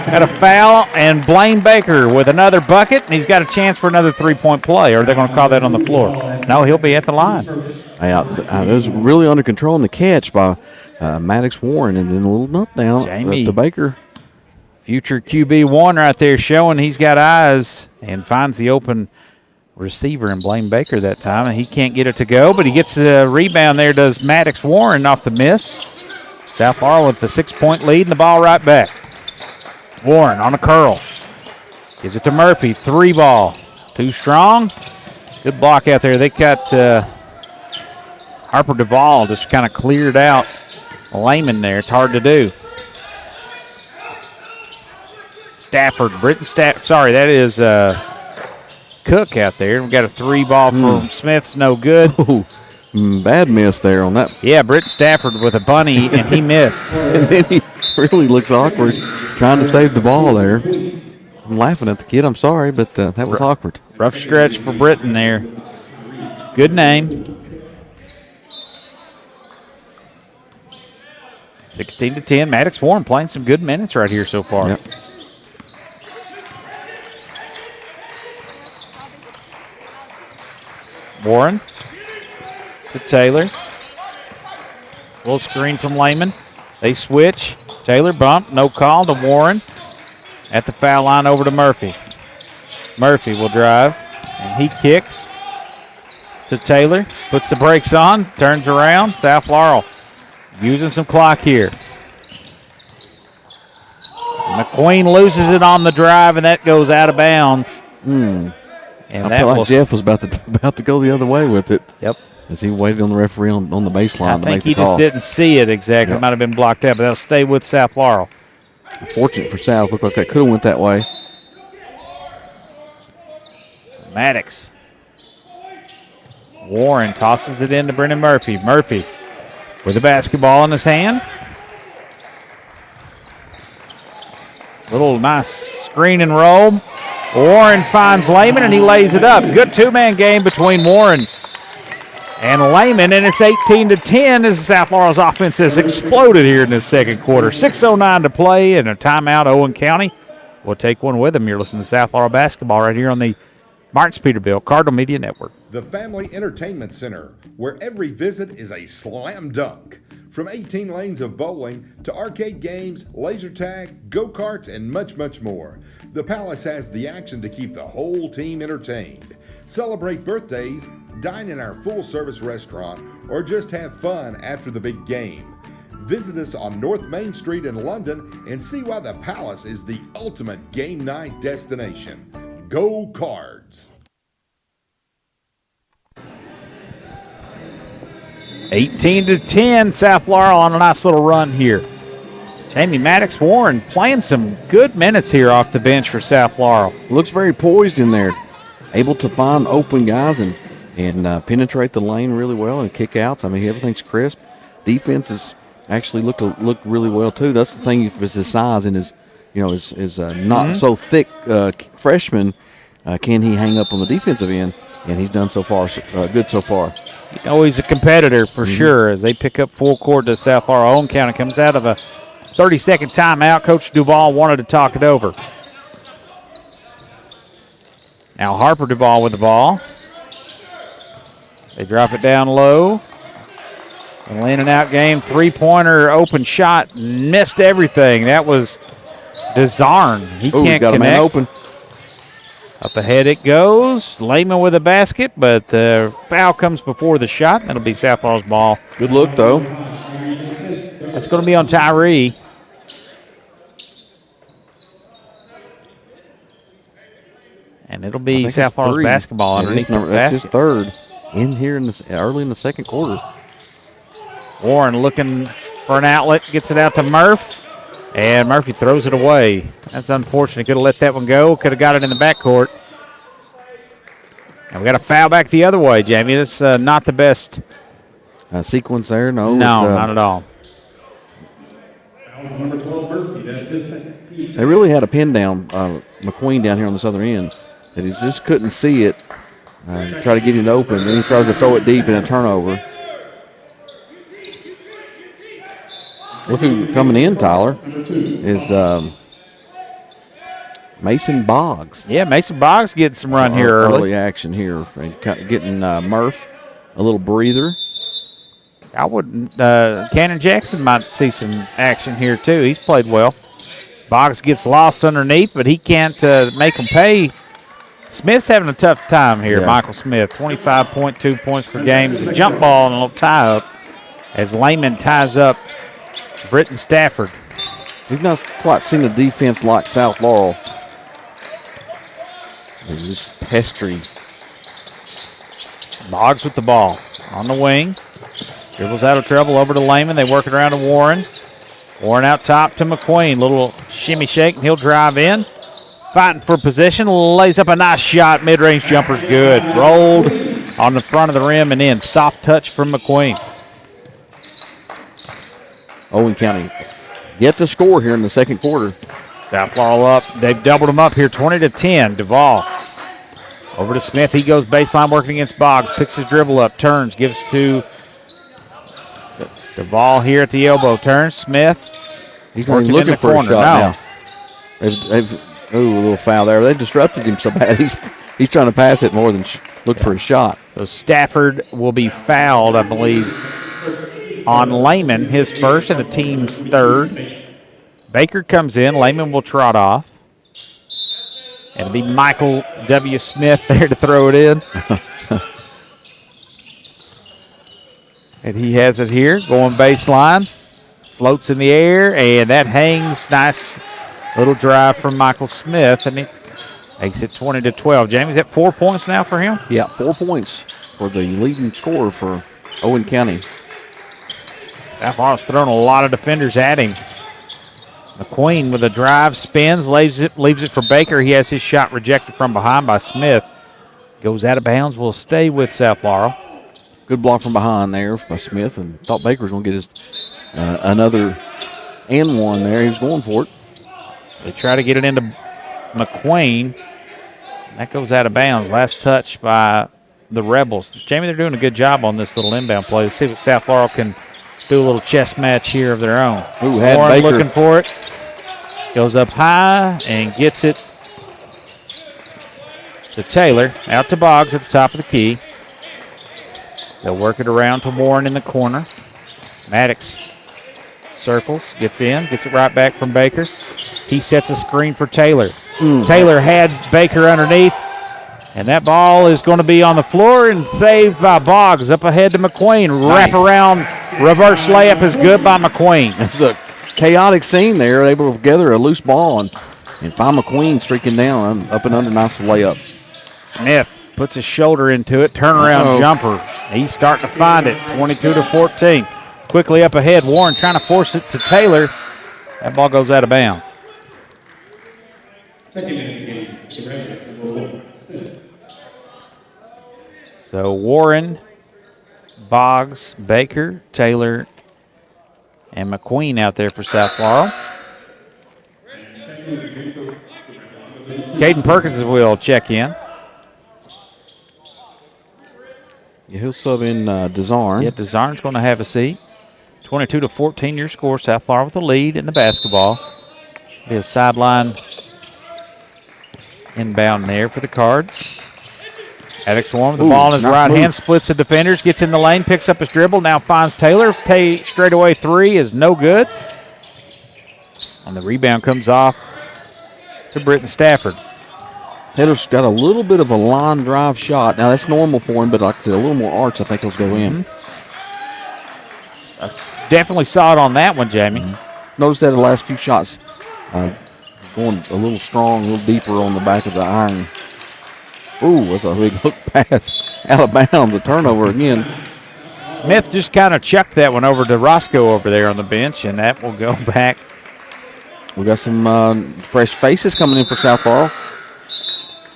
Got a foul, and Blaine Baker with another bucket, and he's got a chance for another 3-point play, or they're going to call that on the floor. No, he'll be at the line. It was really under control in the catch by Maddox Warren, and then a little dump down Jamie. to Baker. Future QB1 right there showing he's got eyes and finds the open receiver in Blaine Baker that time, and he can't get it to go, but he gets a rebound there, does Maddox Warren off the miss. South Laurel with the 6-point lead and the ball right back. Warren on a curl. Gives it to Murphy. 3 ball. Too strong. Good block out there. They got Harper Duvall just kind of cleared out Lehman there. It's hard to do. Britton Stafford. Sorry, that is Cook out there. We got a 3 ball from Smith's no good. Bad miss there on that. Yeah, Britton Stafford with a bunny, and he missed. And then he really looks awkward trying to save the ball there. I'm laughing at the kid. I'm sorry, but that was awkward. Rough stretch for Britton there. Good name. 16-10. Maddox Warren playing some good minutes right here so far. Yep. Warren to Taylor. Little screen from Lehman. They switch. Taylor bump. No call to Warren. At the foul line over to Murphy. Murphy will drive. And he kicks to Taylor. Puts the brakes on. Turns around. South Laurel using some clock here. McQueen loses it on the drive, and that goes out of bounds. And I feel like Jeff was about to go the other way with it. Yep. As he waited on the referee on the baseline to make the call. I think he just didn't see it exactly. Yep. It might have been blocked out, but that'll stay with South Laurel. Unfortunate for South. Looked like that could have went that way. Maddox. Warren tosses it in to Brendan Murphy. Murphy with the basketball in his hand. Little nice screen and roll. Warren finds Lehman, and he lays it up. Good two-man game between Warren and Lehman, and it's 18-10 as South Laurel's offense has exploded here in this second quarter. 6:09 to play and a timeout. Owen County will take one with them. You're listening to South Laurel basketball right here on the Martins Peterbilt Cardinal Media Network. The Family Entertainment Center, where every visit is a slam dunk. From 18 lanes of bowling to arcade games, laser tag, go-karts, and much, much more. The Palace has the action to keep the whole team entertained. Celebrate birthdays, dine in our full-service restaurant, or just have fun after the big game. Visit us on North Main Street in London and see why the Palace is the ultimate game night destination. Go Cards! 18-10, South Laurel on a nice little run here. Jamie Maddox Warren playing some good minutes here off the bench for South Laurel. Looks very poised in there. Able to find open guys and penetrate the lane really well and kick outs. I mean, everything's crisp. Defense has actually looked really well too. That's the thing with his size and his not so thick freshman. Can he hang up on the defensive end? And he's done so far good so far. You know, he's a competitor for sure as they pick up full court to South Laurel. Owen County comes out of a 30-second timeout. Coach Duvall wanted to talk it over. Now Harper Duvall with the ball. They drop it down low. An in and out game. Three-pointer open shot. Missed everything. That was Desarn. He can't got connect. A man open. Up ahead it goes. Lehman with a basket, but the foul comes before the shot. That'll be South Laurel's ball. Good look, though. That's going to be on Tyree. And it'll be South Laurel's basketball underneath the basket. That's his third in here early in the second quarter. Warren looking for an outlet, gets it out to Murph, and Murphy throws it away. That's unfortunate. Could have let that one go. Could have got it in the backcourt. And we got a foul back the other way, Jamie. That's not the best sequence there. No, not at all. Number 12, Murphy. That's his second. They really had a pin down McQueen down here on this other end. That he just couldn't see it. Try to get it open. Then he tries to throw it deep in a turnover. Look who coming in, Tyler, is Mason Boggs. Yeah, Mason Boggs getting some run here early. Action here. Getting Murph a little breather. I wouldn't. Cannon Jackson might see some action here, too. He's played well. Boggs gets lost underneath, but he can't make him pay. Smith's having a tough time here, Michael Smith. 25.2 points per game. It's a jump ball and a little tie-up as Lehman ties up Britton Stafford. We've not quite seen a defense like South Laurel. It's just pestering. Boggs with the ball on the wing. Dribbles out of trouble over to Lehman. They work it around to Warren. Warren out top to McQueen. Little shimmy shake, and he'll drive in. Fighting for position. Lays up a nice shot. Mid-range jumper's good. Rolled on the front of the rim and in. Soft touch from McQueen. Owen County get the score here in the second quarter. South Laurel up. They've doubled them up here, 20-10. Duvall over to Smith. He goes baseline working against Boggs. Picks his dribble up. Turns. Gives to Duvall here at the elbow. Turns. Smith. He's not even looking for a shot now. A little foul there. They disrupted him so bad. He's trying to pass it more than look for a shot. So Stafford will be fouled, I believe, on Lehman, his first and the team's third. Baker comes in. Lehman will trot off. It'll be Michael W. Smith there to throw it in. And he has it here, going baseline. Floats in the air, and that hangs. Nice little drive from Michael Smith, and it makes it 20-12. Jamie, is that 4 points now for him? Yeah, 4 points for the leading scorer for Owen County. South Laurel's thrown a lot of defenders at him. McQueen with a drive, spins, leaves it for Baker. He has his shot rejected from behind by Smith. Goes out of bounds, will stay with South Laurel. Good block from behind there by Smith, and thought Baker was going to get his another and one there. He was going for it. They try to get it into McQueen. That goes out of bounds. Last touch by the Rebels. Jamie, they're doing a good job on this little inbound play. Let's see what South Laurel can do a little chess match here of their own. Warren Baker looking for it. Goes up high and gets it to Taylor. Out to Boggs at the top of the key. They'll work it around to Warren in the corner. Maddox circles, gets in, gets it right back from Baker. He sets a screen for Taylor. Taylor had Baker underneath, and that ball is going to be on the floor and saved by Boggs. Up ahead to McQueen. Nice. Wrap around, reverse layup is good by McQueen. It was a chaotic scene there, able to gather a loose ball and find McQueen streaking down, up and under, nice layup. Smith puts his shoulder into it, turnaround jumper. He's starting to find it, 22-14. Quickly up ahead, Warren trying to force it to Taylor. That ball goes out of bounds. So Warren, Boggs, Baker, Taylor, and McQueen out there for South Laurel. Caden Perkins will check in. Yeah, he'll sub in Desarn. Yeah, Desarn's going to have a seat. 22-14 your score. South Laurel with the lead in the basketball. Be a sideline inbound there for the Cards. Alex Warren with the ball in his right hand, splits the defenders, gets in the lane, picks up his dribble, now finds Taylor. Straightaway three is no good. And the rebound comes off to Britton Stafford. Taylor's got a little bit of a line drive shot. Now, that's normal for him, but like I said, a little more arch, I think he'll go in. I definitely saw it on that one, Jamie. Notice that the last few shots going a little strong, a little deeper on the back of the iron. Ooh, with a big hook pass out of bounds, a turnover again. Smith just kind of chucked that one over to Roscoe over there on the bench, and that will go back. We got some fresh faces coming in for South Laurel.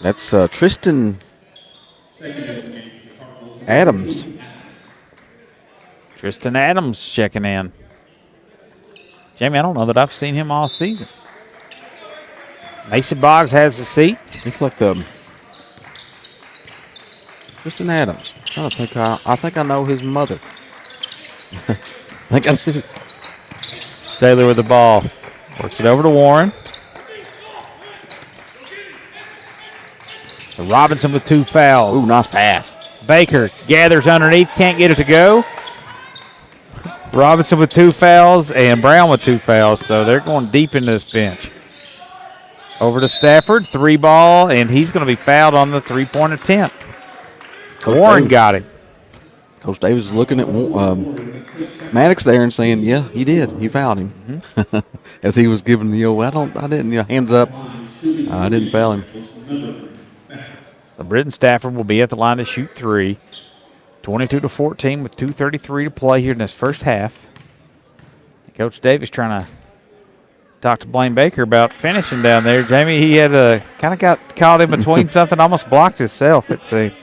That's Tristan Adams. Tristan Adams checking in. Jamie, I don't know that I've seen him all season. Mason Boggs has the seat. It's like the Tristan Adams. I think I know his mother. Taylor with the ball. Works it over to Warren. So Robinson with two fouls. Ooh, nice pass. Baker gathers underneath, can't get it to go. Robinson with two fouls and Brown with two fouls, so they're going deep into this bench. Over to Stafford, 3 ball, and he's going to be fouled on the 3-point attempt. Warren got him. Coach Davis is looking at Maddox there and saying, yeah, he did. He fouled him. As he was giving the old, I didn't, hands up. I didn't foul him. So Britton Stafford will be at the line to shoot 3. 22-14 with 2:33 to play here in this first half. Coach Davis trying to talk to Blaine Baker about finishing down there. Jamie, he had kind of got caught in between something, almost blocked himself, it seemed.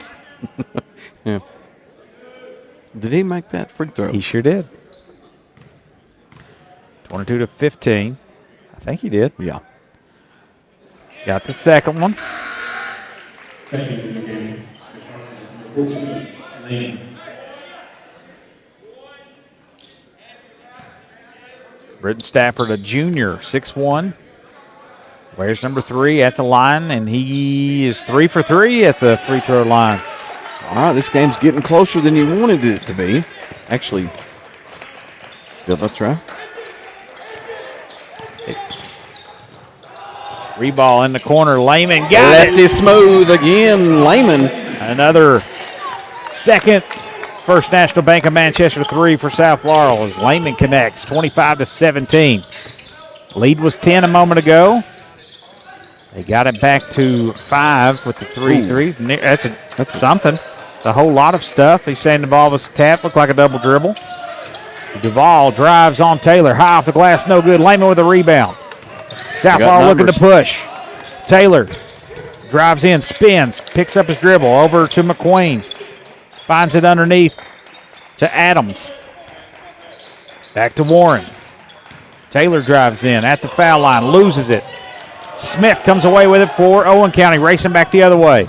Yeah. Did he make that free throw? He sure did. 22-15. I think he did. Yeah. Got the second one. Britton Stafford, a junior, 6'1". Wears number 3 at the line, and he is 3 for 3 at the free throw line. All right, this game's getting closer than you wanted it to be. Actually, let's try. 3 ball in the corner. Lehman got Left it. is smooth again. Lehman. Another second First National Bank of Manchester 3 for South Laurel as Lehman connects, 25-17. Lead was 10 a moment ago. They got it back to 5 with the 3 threes. That's something. It's a whole lot of stuff. He's saying the ball was tapped, looked like a double dribble. Duvall drives on Taylor, high off the glass, no good. Lehman with a rebound. South Laurel looking to push. Taylor drives in, spins, picks up his dribble, over to McQueen. Finds it underneath to Adams. Back to Warren. Taylor drives in at the foul line, loses it. Smith comes away with it for Owen County, racing back the other way.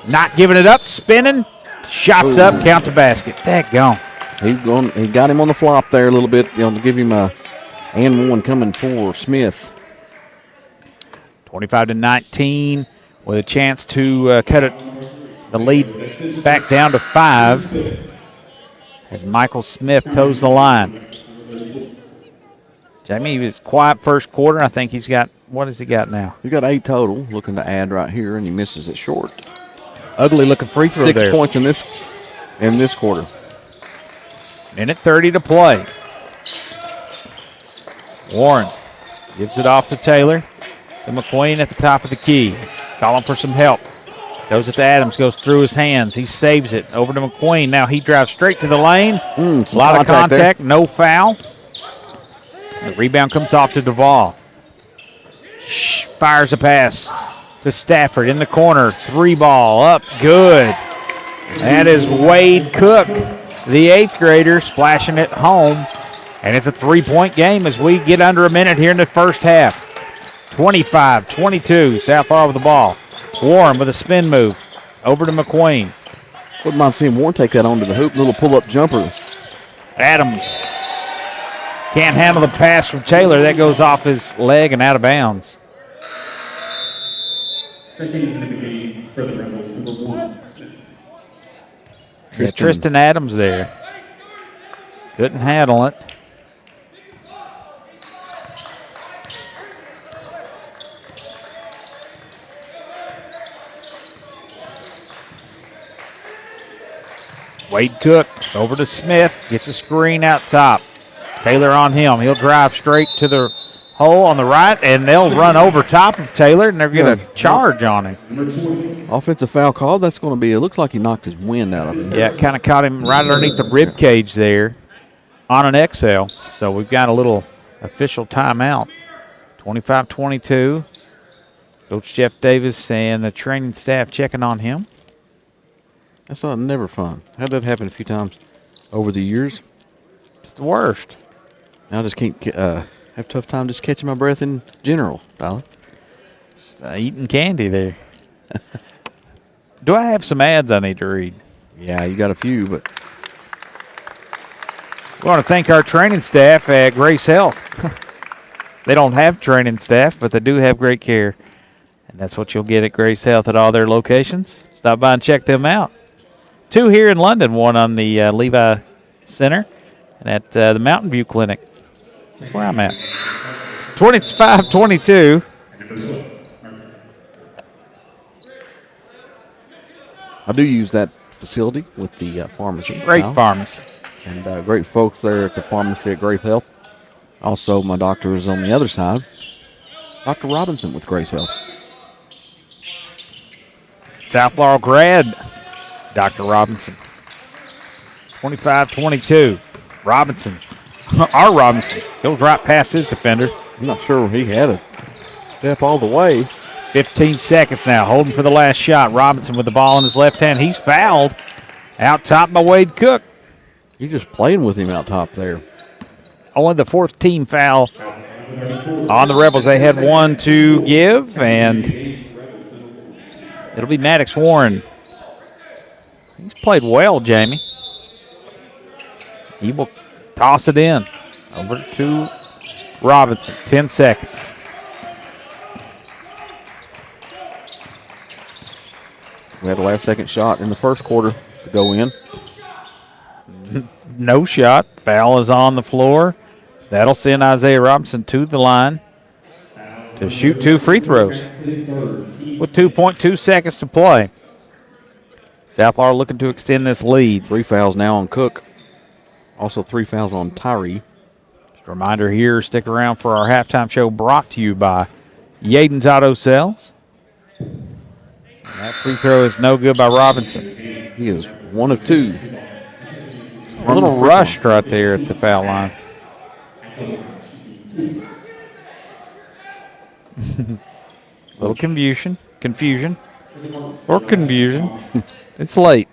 Not giving it up, spinning. Shots up, count the basket. Daggone. He got him on the flop there a little bit, to give him a and one coming for Smith. 25-19 with a chance to cut it, the lead back down to 5 as Michael Smith toes the line. Jamie, he was quiet first quarter. I think he's got, what has he got now? He's got 8 total, looking to add right here, and he misses it short. Ugly looking free throw 6 there. points in this quarter. Minute 30 to play. Warren gives it off to Taylor. To McQueen at the top of the key. Calling for some help. Goes it to Adams, goes through his hands. He saves it. Over to McQueen. Now he drives straight to the lane. A lot of contact, no foul. The rebound comes off to Duvall. Fires a pass to Stafford in the corner. 3 ball up, good. That is Wade Cook, the 8th grader, splashing it home. And it's a 3-point game as we get under a minute here in the first half. 25-22, South Laurel with the ball. Warren with a spin move. Over to McQueen. Wouldn't mind seeing Warren take that onto the hoop, little pull-up jumper. Adams can't handle the pass from Taylor. That goes off his leg and out of bounds. Second in the game for the Rebels, number 1. Tristan Adams there. Couldn't handle it. Wade Cook over to Smith. Gets a screen out top. Taylor on him. He'll drive straight to the hole on the right, and they'll run over top of Taylor, and they're going to charge on him. Offensive foul call. That's going to be, it looks like he knocked his wind out of him. Yeah, kind of caught him right underneath the rib cage there on an XL. So we've got a little official timeout. 25-22. Coach Jeff Davis and the training staff checking on him. That's never fun. Had that happen a few times over the years. It's the worst. I just can't have a tough time just catching my breath in general, Tyler. Just, eating candy there. Do I have some ads I need to read? Yeah, you got a few, but We want to thank our training staff at Grace Health. They don't have training staff, but they do have great care. And that's what you'll get at Grace Health at all their locations. Stop by and check them out. 2 here in London, 1 on the Levi Center and at the Mountain View Clinic. That's where I'm at. 25-22. I do use that facility with the pharmacy. Great now. pharmacy. And great folks there at the pharmacy at Grace Health. Also, my doctor is on the other side, Dr. Robinson with Grace Health. South Laurel grad, Dr. Robinson. 25-22. Robinson. Our Robinson. He'll drop past his defender. I'm not sure he had a step all the way. 15 seconds now, holding for the last shot. Robinson with the ball in his left hand. He's fouled. Out top by Wade Cook. You're just playing with him out top there. Only the fourth team foul on the Rebels. They had one to give, and it'll be Maddox Warren. He's played well, Jamie. He will toss it in. Over to Robinson. 10 seconds. We had a last-second shot in the first quarter to go in. No shot. Foul is on the floor. That'll send Isaiah Robinson to the line to shoot 2 free throws with 2.2 seconds to play. South Laurel looking to extend this lead. 3 fouls now on Cook. Also 3 fouls on Tyree. Just a reminder here, stick around for our halftime show brought to you by Yaden's Auto Sales. That free throw is no good by Robinson. He is 1 of 2. A little rushed right there at the foul line. Little confusion. It's late.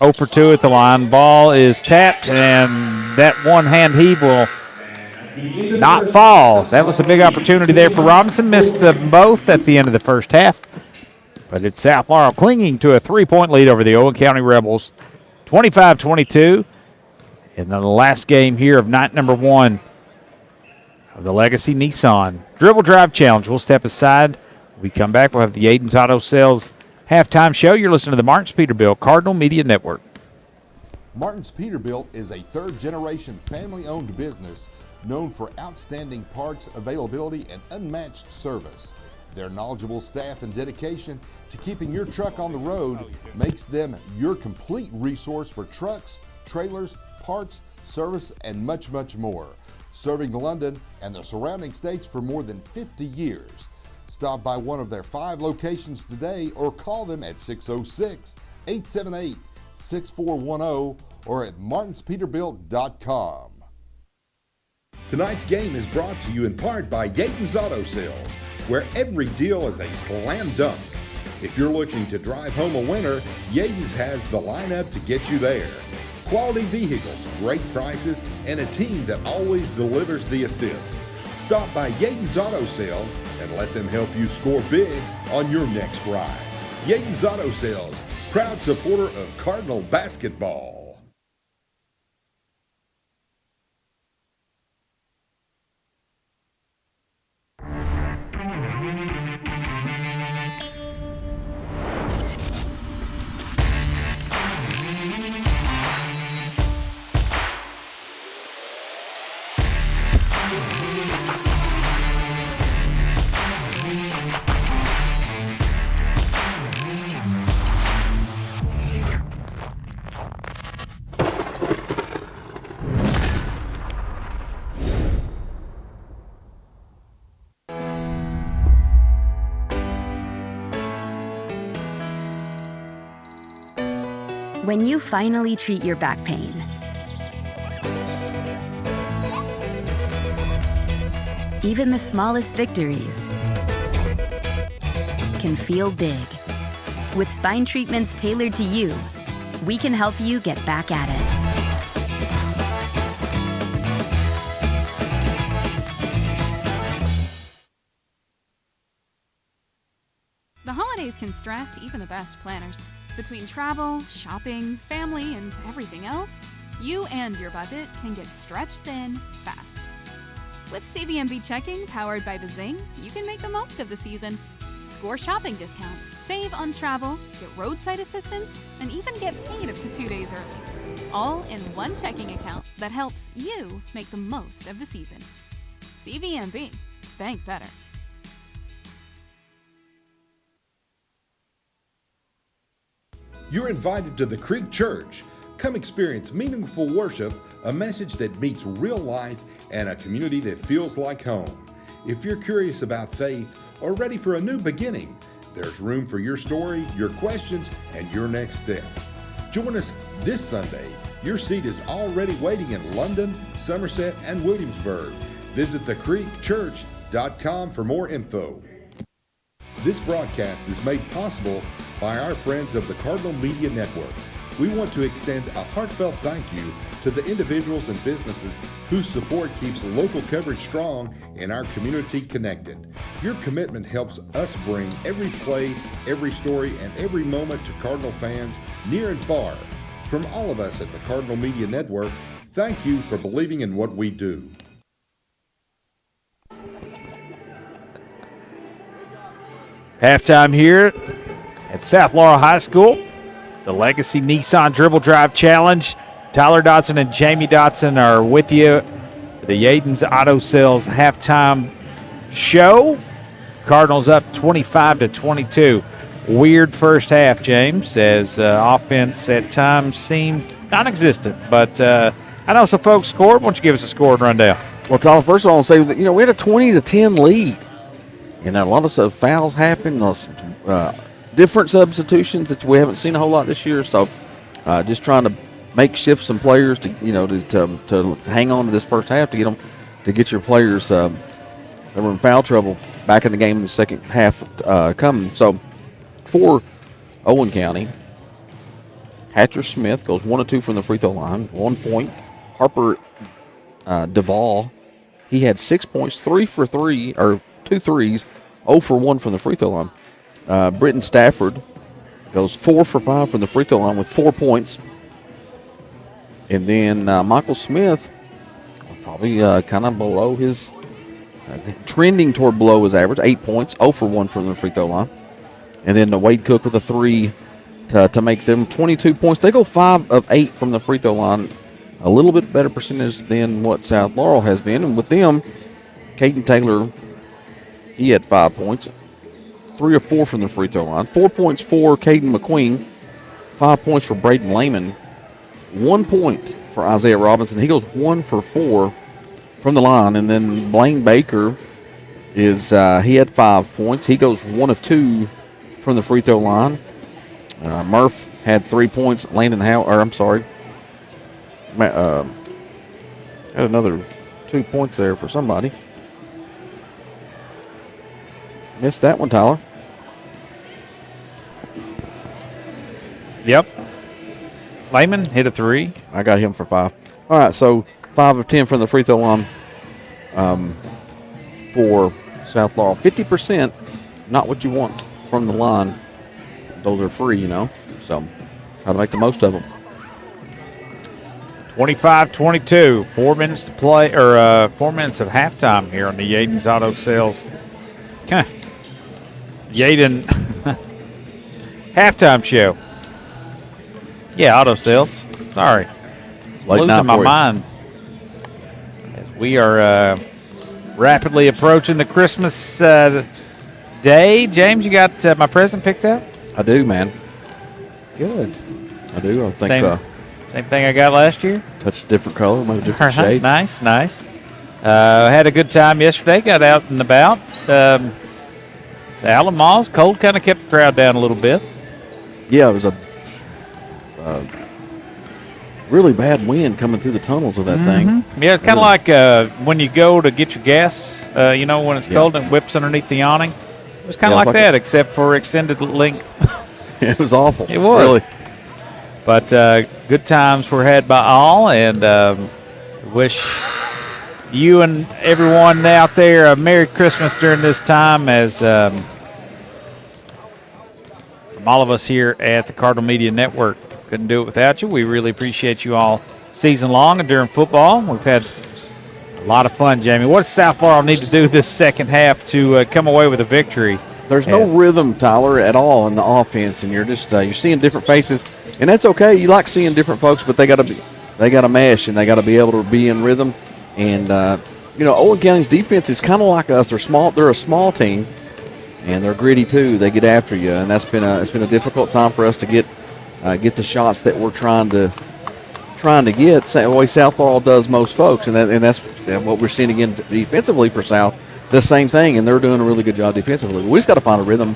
Oh for 2 at the line. Ball is tapped, and that one-hand heave will not fall. That was a big opportunity there for Robinson. Missed both at the end of the first half. But it's South Laurel clinging to a 3-point lead over the Owen County Rebels. 25-22. In the last game here of night number 1 of the Legacy Nissan Dribble Drive Challenge. We'll step aside. When we come back, we'll have the Yaden's Auto Sales halftime show. You're listening to the Martins Peterbilt Cardinal Media Network. Martins Peterbilt is a third-generation family-owned business known for outstanding parts availability and unmatched service. Their knowledgeable staff and dedication to keeping your truck on the road makes them your complete resource for trucks, trailers, parts, service, and much, much more. Serving London and the surrounding states for more than 50 years. Stop by one of their 5 locations today or call them at 606-878-6410 or at martinspeterbilt.com. Tonight's game is brought to you in part by Yaden's Auto Sales, where every deal is a slam dunk. If you're looking to drive home a winner, Yaden's has the lineup to get you there. Quality vehicles, great prices, and a team that always delivers the assist. Stop by Yaden's Auto Sales and let them help you score big on your next ride. Yaden's Auto Sales, proud supporter of Cardinal basketball. When you finally treat your back pain, even the smallest victories can feel big. With spine treatments tailored to you, we can help you get back at it. The holidays can stress even the best planners. Between travel, shopping, family, and everything else, you and your budget can get stretched thin fast. With CVMB checking powered by Bazing, you can make the most of the season. Score shopping discounts, save on travel, get roadside assistance, and even get paid up to 2 days early. All in one checking account that helps you make the most of the season. CVMB. Bank better. You're invited to the Creek Church. Come experience meaningful worship, a message that meets real life, and a community that feels like home. If you're curious about faith or ready for a new beginning, there's room for your story, your questions, and your next step. Join us this Sunday. Your seat is already waiting in London, Somerset, and Williamsburg. Visit thecreekchurch.com for more info. This broadcast is made possible by our friends of the Cardinal Media Network. We want to extend a heartfelt thank you to the individuals and businesses whose support keeps local coverage strong and our community connected. Your commitment helps us bring every play, every story, and every moment to Cardinal fans near and far. From all of us at the Cardinal Media Network, thank you for believing in what we do. Halftime here at South Laurel High School. It's the Legacy Nissan Dribble Drive Challenge. Tyler Dotson and Jamie Dotson are with you for the Yaden's Auto Sales halftime show. Cardinals up 25-22. Weird first half, James, as offense at times seemed non-existent. But I know some folks scored. Why don't you give us a score and rundown? Well, Tyler, first of all, I'll say that, we had a 20-10 lead. And a lot of fouls happened, different substitutions that we haven't seen a whole lot this year. So just trying to make shift some players to hang on to this first half to get your players that were in foul trouble back in the game in the second half coming. So for Owen County, Hatcher Smith goes 1 of 2 from the free throw line, 1 point. Harper Duvall, he had 6 points, 2 threes, 0 for 1 from the free throw line. Britton Stafford goes 4 for 5 from the free throw line with 4 points. And then Michael Smith, probably kind of below his, trending toward below his average, 8 points, 0 for 1 from the free throw line. And then Wade Cook with a 3 to make them 22 points. They go 5 of 8 from the free throw line, a little bit better percentage than what South Laurel has been. And with them, Caden Taylor, he had 5 points, 3 or 4 from the free throw line. 4 points for Caden McQueen, 5 points for Braden Lehman, 1 point for Isaiah Robinson. He goes 1 for 4 from the line. And then Blaine Baker he had 5 points. He goes 1 of 2 from the free throw line. Murph had 3 points. Had another 2 points there for somebody. Missed that one, Tyler. Yep. Lehman hit a 3. I got him for 5. All right, so 5 of 10 from the free throw line for South Laurel. 50%, not what you want from the line. Those are free, so try to make the most of them. 25-22, 4 minutes to play, or 4 minutes of halftime here on the Yaden's Auto Sales. Yaden halftime show. Yeah, auto sales. Sorry. Losing my mind. As we are rapidly approaching the Christmas day. James, you got my present picked out? I do, man. Good. I do. I think same thing I got last year. Touch different color, maybe different shade. Nice. Had a good time yesterday. Got out and about. The Allen Malls, cold kind of kept the crowd down a little bit. Yeah, it was a really bad wind coming through the tunnels of that thing. Yeah, it's kind of like when you go to get your gas, when it's cold and it whips underneath the awning. It was kind of like that, except for extended length. It was awful. It was. Really. But good times were had by all, and wish you and everyone out there a Merry Christmas during this time, as from all of us here at the Cardinal Media Network. Couldn't do it without you. We really appreciate you all season long and during football. We've had a lot of fun, Jamie. What does South Laurel need to do this second half to come away with a victory? There's no rhythm, Tyler, at all in the offense, and you're just you're seeing different faces, and that's okay. You like seeing different folks, but they got to mesh, and they got to be able to be in rhythm. And Owen County's defense is kind of like us. They're small. They're a small team, and they're gritty too. They get after you, and it's been a difficult time for us to get the shots that we're trying to get. The way South Laurel does most folks, and that's what we're seeing again defensively for South. The same thing, and they're doing a really good job defensively. We just got to find a rhythm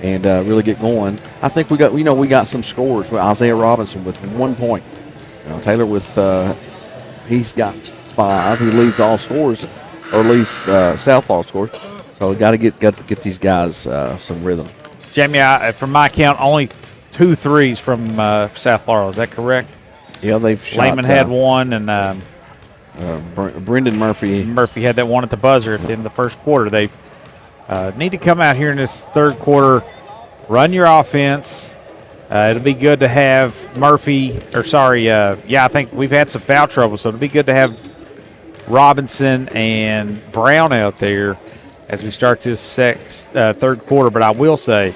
and really get going. I think we got some scores. Isaiah Robinson with 1 point. Taylor with he's got 5. He leads all scores, or at least South Laurel scores. So we got to get these guys some rhythm. Jamie, from my count, only 2 threes from South Laurel. Is that correct? Yeah, they've shot. Lehman had one, and Brendan Murphy had that one at the buzzer at the end of the first quarter. They need to come out here in this third quarter, run your offense. It'll be good to have Murphy, I think we've had some foul trouble, so it'll be good to have Robinson and Brown out there as we start this third quarter. But I will say,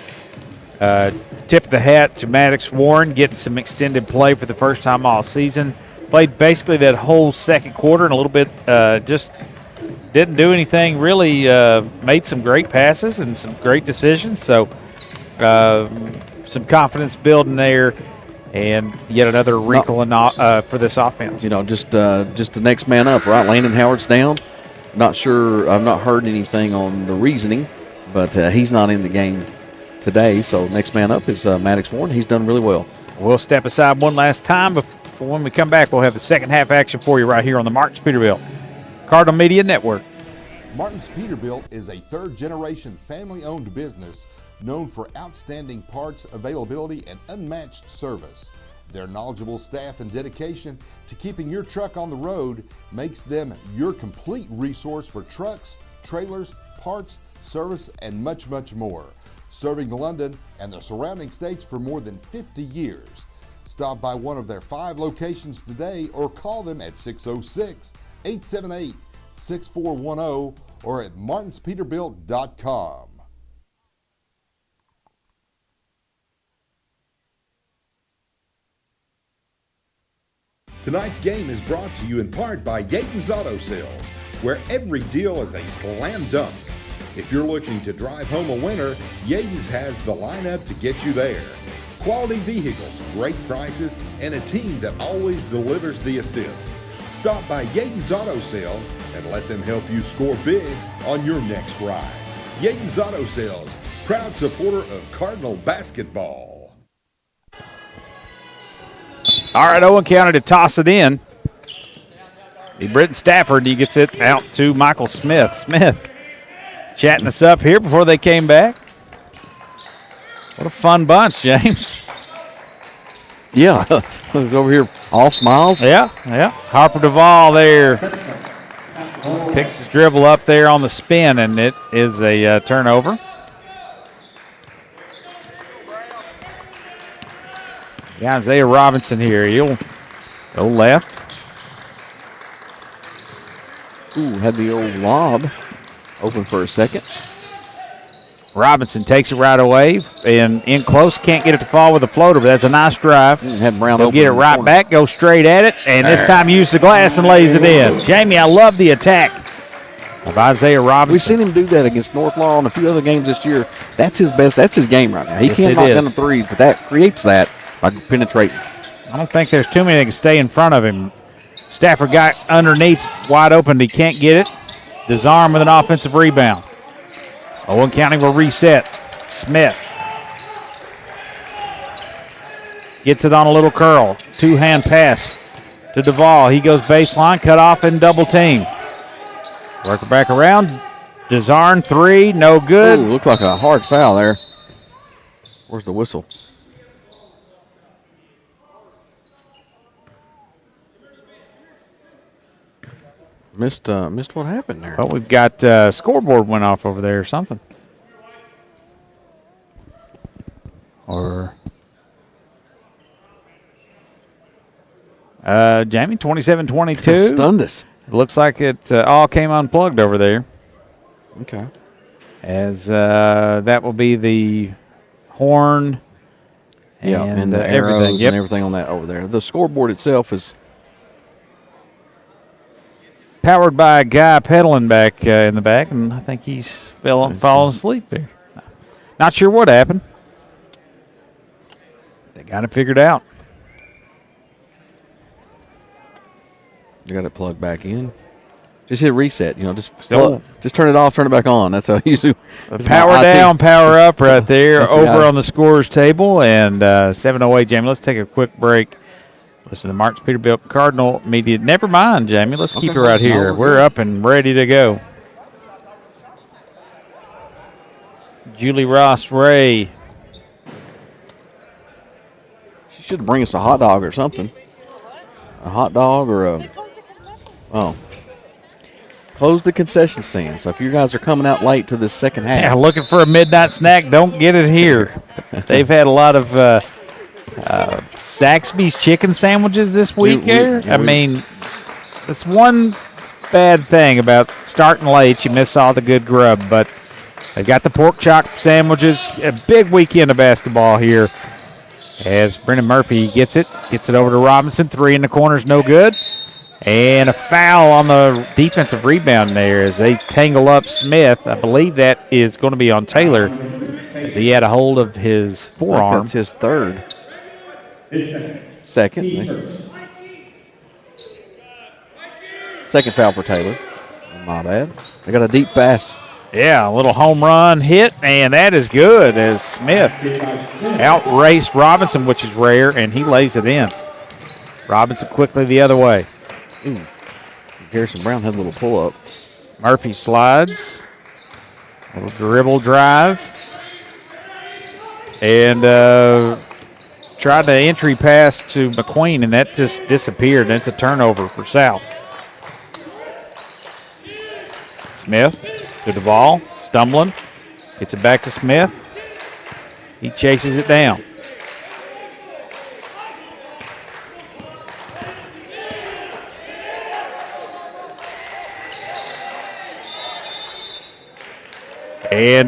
tip of the hat to Maddox Warren, getting some extended play for the first time all season. Played basically that whole second quarter and a little bit just didn't do anything really. Made some great passes and some great decisions. So some confidence building there, and yet another wrinkle for this offense. Just the next man up, right? Landon Howard's down. Not sure. I've not heard anything on the reasoning, but he's not in the game today. So next man up is Maddox Warren. He's done really well. We'll step aside one last time before when we come back. We'll have the second half action for you right here on the Martins Peterbilt Cardinal Media Network. Martins Peterbilt is a third-generation family-owned business known for outstanding parts availability and unmatched service. Their knowledgeable staff and dedication to keeping your truck on the road makes them your complete resource for trucks, trailers, parts, service, and much, much more. Serving London and the surrounding states for more than 50 years. Stop by one of their 5 locations today or call them at 606-878-6410 or at martinspeterbilt.com. Tonight's game is brought to you in part by Yaden's Auto Sales, where every deal is a slam dunk. If you're looking to drive home a winner, Yaden's has the lineup to get you there. Quality vehicles, great prices, and a team that always delivers the assist. Stop by Yaden's Auto Sales and let them help you score big on your next ride. Yaden's Auto Sales, proud supporter of Cardinal basketball. All right, Owen County to toss it in. Britton Stafford, he gets it out to Michael Smith. Smith chatting us up here before they came back. What a fun bunch, James. Yeah, over here, all smiles. Yeah. Harper Duvall there. Picks his dribble up there on the spin, and it is a turnover. Yeah, Isaiah Robinson here. He'll go left. Ooh, had the old lob open for a second. Robinson takes it right away, and in close, can't get it to fall with a floater, but that's a nice drive. Had Brown He'll get it right back, go straight at it, and this time use the glass and lays it in. Jamie, I love the attack of Isaiah Robinson. We've seen him do that against North Laurel and a few other games this year. That's his best. That's his game right now. He can't knock down the threes, but that creates that by penetrating. I don't think there's too many that can stay in front of him. Stafford got underneath, wide open. He can't get it. Disarm with an offensive rebound. Owen County will reset. Smith gets it on a little curl. 2-hand pass to Duvall. He goes baseline, cut off and double team. Work it back around. Desarn 3, no good. Ooh, looked like a hard foul there. Where's the whistle? Missed what happened there. Well, we've got scoreboard went off over there or something. Or Jamie, 27-22. Stunned us. It looks like it all came unplugged over there. Okay. As that will be the horn. And the arrows and everything on that over there. The scoreboard itself is powered by a guy pedaling back in the back, and I think he's falling asleep there. Not sure what happened. They got it figured out. You got it plugged back in. Just hit reset. Just turn it off, turn it back on. That's how you do. Power down, power up right there over on the scores table. And 7:08, Jamie. Let's take a quick break. Listen to Marks Peterbilt Cardinal Media. Never mind, Jamie. Let's keep it right here. We're up and ready to go. Julie Ross Ray. She should bring us a hot dog or something. A hot dog or a. Oh. Close the concession stand. So if you guys are coming out late to this second half. Yeah, looking for a midnight snack, don't get it here. They've had a lot of Zaxby's chicken sandwiches this week here. I mean, that's one bad thing about starting late. You miss all the good grub, but they've got the pork chop sandwiches. A big weekend of basketball here as Brendan Murphy gets it over to Robinson. 3 in the corner's no good. And a foul on the defensive rebound there as they tangle up Smith. I believe that is going to be on Taylor as he had a hold of his forearm. That's his third. Second. Second foul for Taylor. Not bad. They got a deep pass. Yeah, a little home run hit, and that is good as Smith outraced Robinson, which is rare, and he lays it in. Robinson quickly the other way. Ooh. Garrison Brown had a little pull-up. Murphy slides. A little dribble drive. And tried the entry pass to McQueen, and that just disappeared. And it's a turnover for South. Smith to the ball, stumbling. Gets it back to Smith. He chases it down. And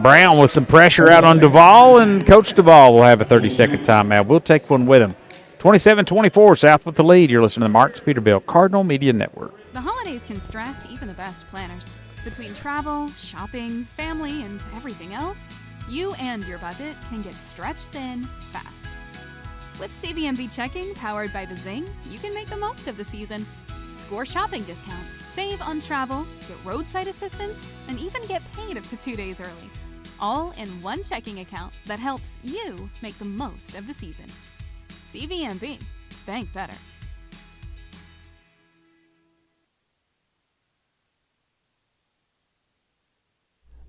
Brown with some pressure out on Duvall, and Coach Duvall will have a 30-second timeout. We'll take one with him. 27-24, South with the lead. You're listening to the Marks Peterbilt Cardinal Media Network. The holidays can stress even the best planners. Between travel, shopping, family, and everything else, you and your budget can get stretched thin fast. With CVMB checking powered by Bazing, you can make the most of the season. Score shopping discounts, save on travel, get roadside assistance, and even get paid up to 2 days early. All in one checking account that helps you make the most of the season. CVMB. Bank better.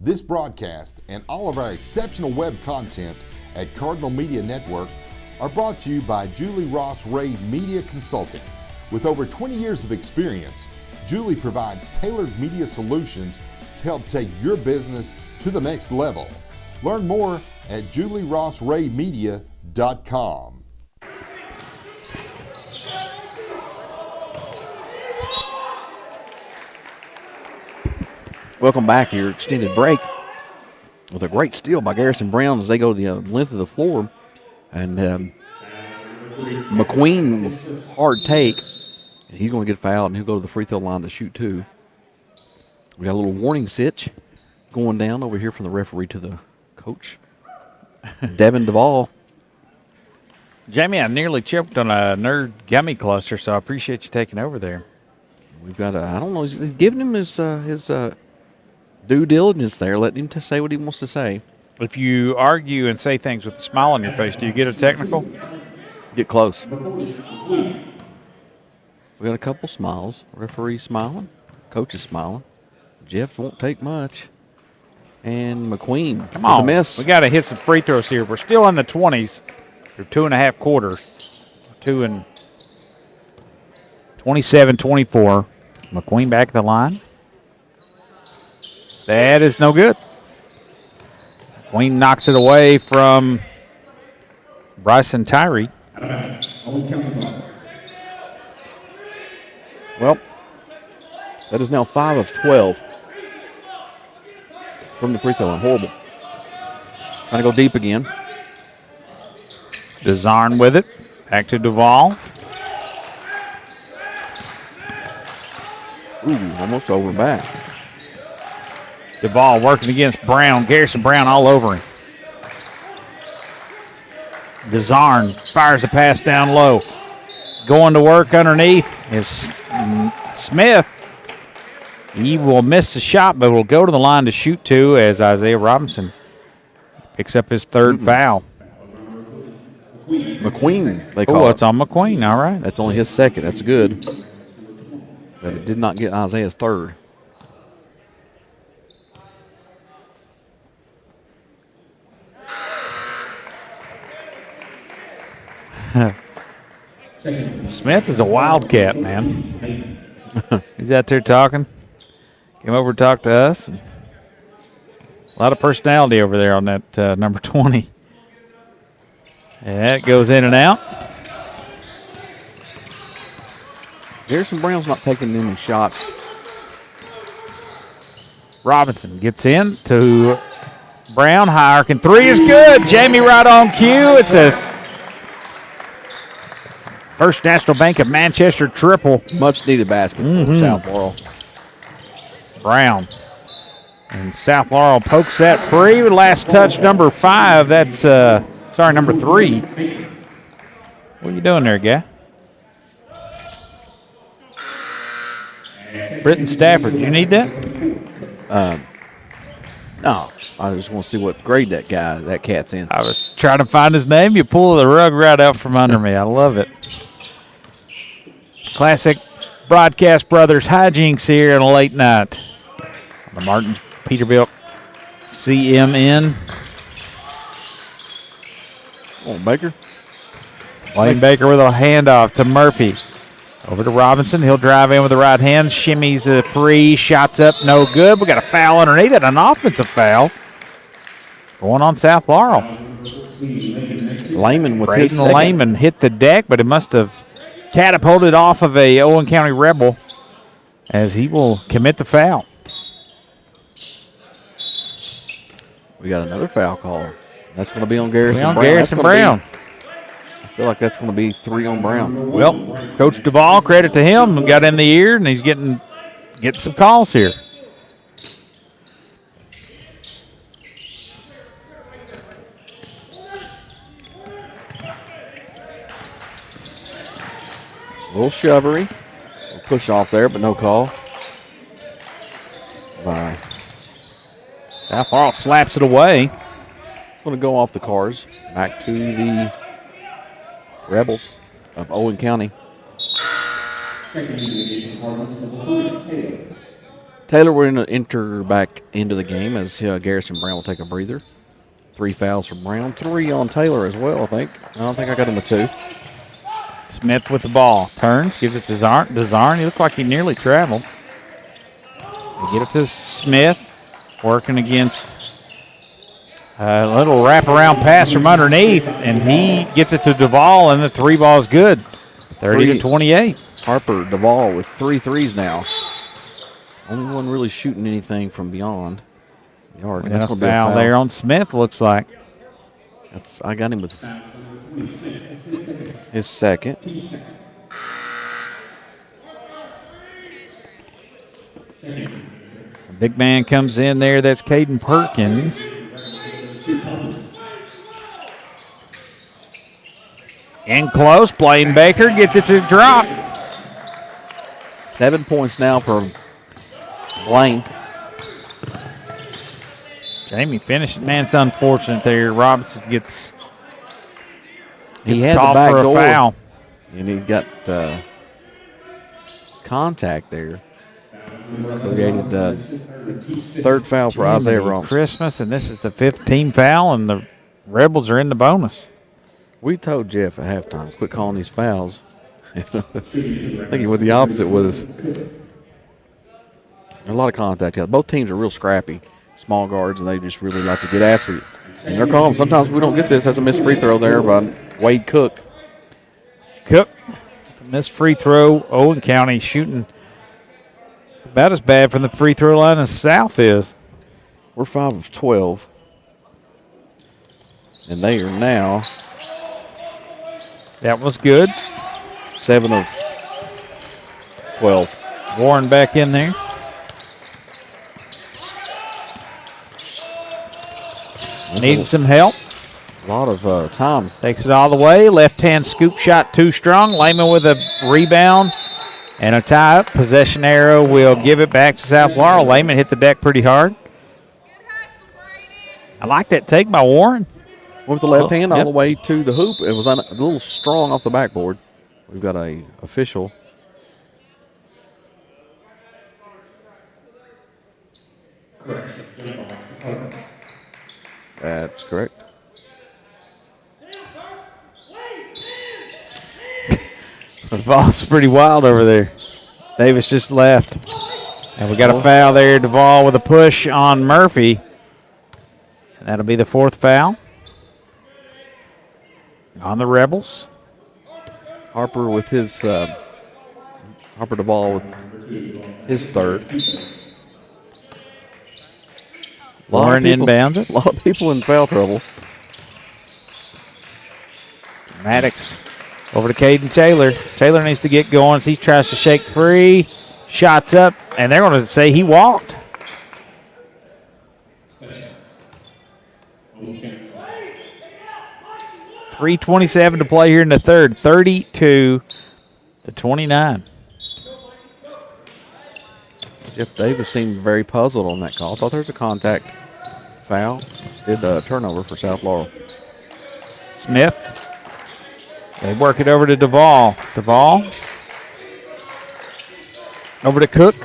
This broadcast and all of our exceptional web content at Cardinal Media Network are brought to you by Julie Ross Ray Media Consulting. With over 20 years of experience, Julie provides tailored media solutions to help take your business to the next level. Learn more at julierossraymedia.com. Welcome back to your extended break with a great steal by Garrison Brown as they go to the length of the floor. And McQueen, hard take. And he's going to get fouled, and he'll go to the free throw line to shoot 2. We got a little warning sitch going down over here from the referee to the coach, Devin Duvall. Jamie, I nearly choked on a nerd gummy cluster, so I appreciate you taking over there. We've got I don't know, he's giving him his due diligence there, letting him say what he wants to say. If you argue and say things with a smile on your face, do you get a technical? Get close. We got a couple smiles. Referee smiling. Coach is smiling. Jeff won't take much. And McQueen. Come on. Miss. We got to hit some free throws here. We're still in the 20s. They're 2.5 quarters. 27-24. McQueen back at the line. That is no good. McQueen knocks it away from Bryson Tyree. Well, that is now 5 of 12 from the free throw line. Horrible. Trying to go deep again. Desarn with it. Back to Duvall. Ooh, almost over back. Duvall working against Brown. Garrison Brown all over him. Desarn fires a pass down low. Going to work underneath is Smith. He will miss the shot, but will go to the line to shoot two as Isaiah Robinson picks up his third foul. McQueen, they call Oh, it. it's on McQueen. All right. That's only his second. That's good. But it did not get Isaiah's third. Smith is a wildcat, man. He's out there talking. Came over to talk to us. A lot of personality over there on that number 20. And it goes in and out. Garrison Brown's not taking any shots. Robinson gets in to Brown. High arcing three is good. Jamie right on cue. It's a First National Bank of Manchester triple. Much needed basket for South Laurel. Brown. And South Laurel pokes that free. Last touch, number 5. That's, number 3. What are you doing there, guy? Britton Stafford, you need that? No, I just want to see what grade that cat's in. I was trying to find his name. You pull the rug right out from under me. I love it. Classic Broadcast Brothers hijinks here on a late night. The Martin Peterbilt CMN. Oh, Baker. Wayne Baker with a handoff to Murphy. Over to Robinson. He'll drive in with the right hand. Shimmies a free. Shots up. No good. We got a foul underneath it. An offensive foul. Going on South Laurel. Layman with his Braden second. Layman hit the deck, but it must have catapulted off of a Owen County Rebel as he will commit the foul. We got another foul call. That's going to be on Garrison Brown. Garrison Brown. I feel like that's going to be 3 on Brown. Well, Coach Duvall, credit to him, got in the ear, and he's getting some calls here. A little shovery. We'll push off there, but no call. Bye. South Laurel slaps it away. Going to go off the cars. Back to the Rebels of Owen County. Taylor will enter back into the game as Garrison Brown will take a breather. 3 fouls for Brown. 3 on Taylor as well, I think. I don't think I got him a 2. Smith with the ball. Turns, gives it to Desarn. He looked like he nearly traveled. They get it to Smith. Working against a little wraparound pass from underneath, and he gets it to Duvall, and the 3 ball is good. 30-28. Harper Duvall with 3 threes now. Only one really shooting anything from beyond the arc. That's going to be a foul there on Smith, looks like. I got him with his second. The big man comes in there. That's Caden Perkins. In close, Blaine Baker gets it to drop. 7 points now for Blaine. Jamie finished. Man, it's unfortunate there. Robinson gets He had the called back for a door, foul. and he got contact there. Created the 3rd foul for Isaiah Robinson. Christmas, and this is the 5th team foul, and the Rebels are in the bonus. We told Jeff at halftime, quit calling these fouls. I think what the opposite was. A lot of contact. Both teams are real scrappy, small guards, and they just really like to get after it. And they're calling. Sometimes we don't get this. That's a missed free throw there by Wade Cook. Cook, missed free throw. Owen County shooting about as bad from the free throw line as South is. We're 5 of 12. And they are now That was good. 7 of 12. Warren back in there. Needing some help. A lot of time. Takes it all the way. Left-hand scoop shot too strong. Lehman with a rebound and a tie-up. Possession arrow will give it back to South Laurel. Lehman hit the deck pretty hard. I like that take by Warren. Went with the left hand all Yep. the way to the hoop. It was a little strong off the backboard. We've got a official. That's correct. The ball's pretty wild over there. Davis just left. And we got a foul there. Duvall with a push on Murphy. And that'll be the 4th foul on the Rebels. Harper with his Harper Duvall with his 3rd. Warren inbounds it. A lot of people in foul trouble. Maddox over to Caden Taylor. Taylor needs to get going as he tries to shake free. Shots up, and they're going to say he walked. .327 to play here in the 3rd. 32-29. Jeff Davis seemed very puzzled on that call. I thought there was a contact foul. Instead, a turnover for South Laurel. Smith. They work it over to Duvall. Duvall. Over to Cook.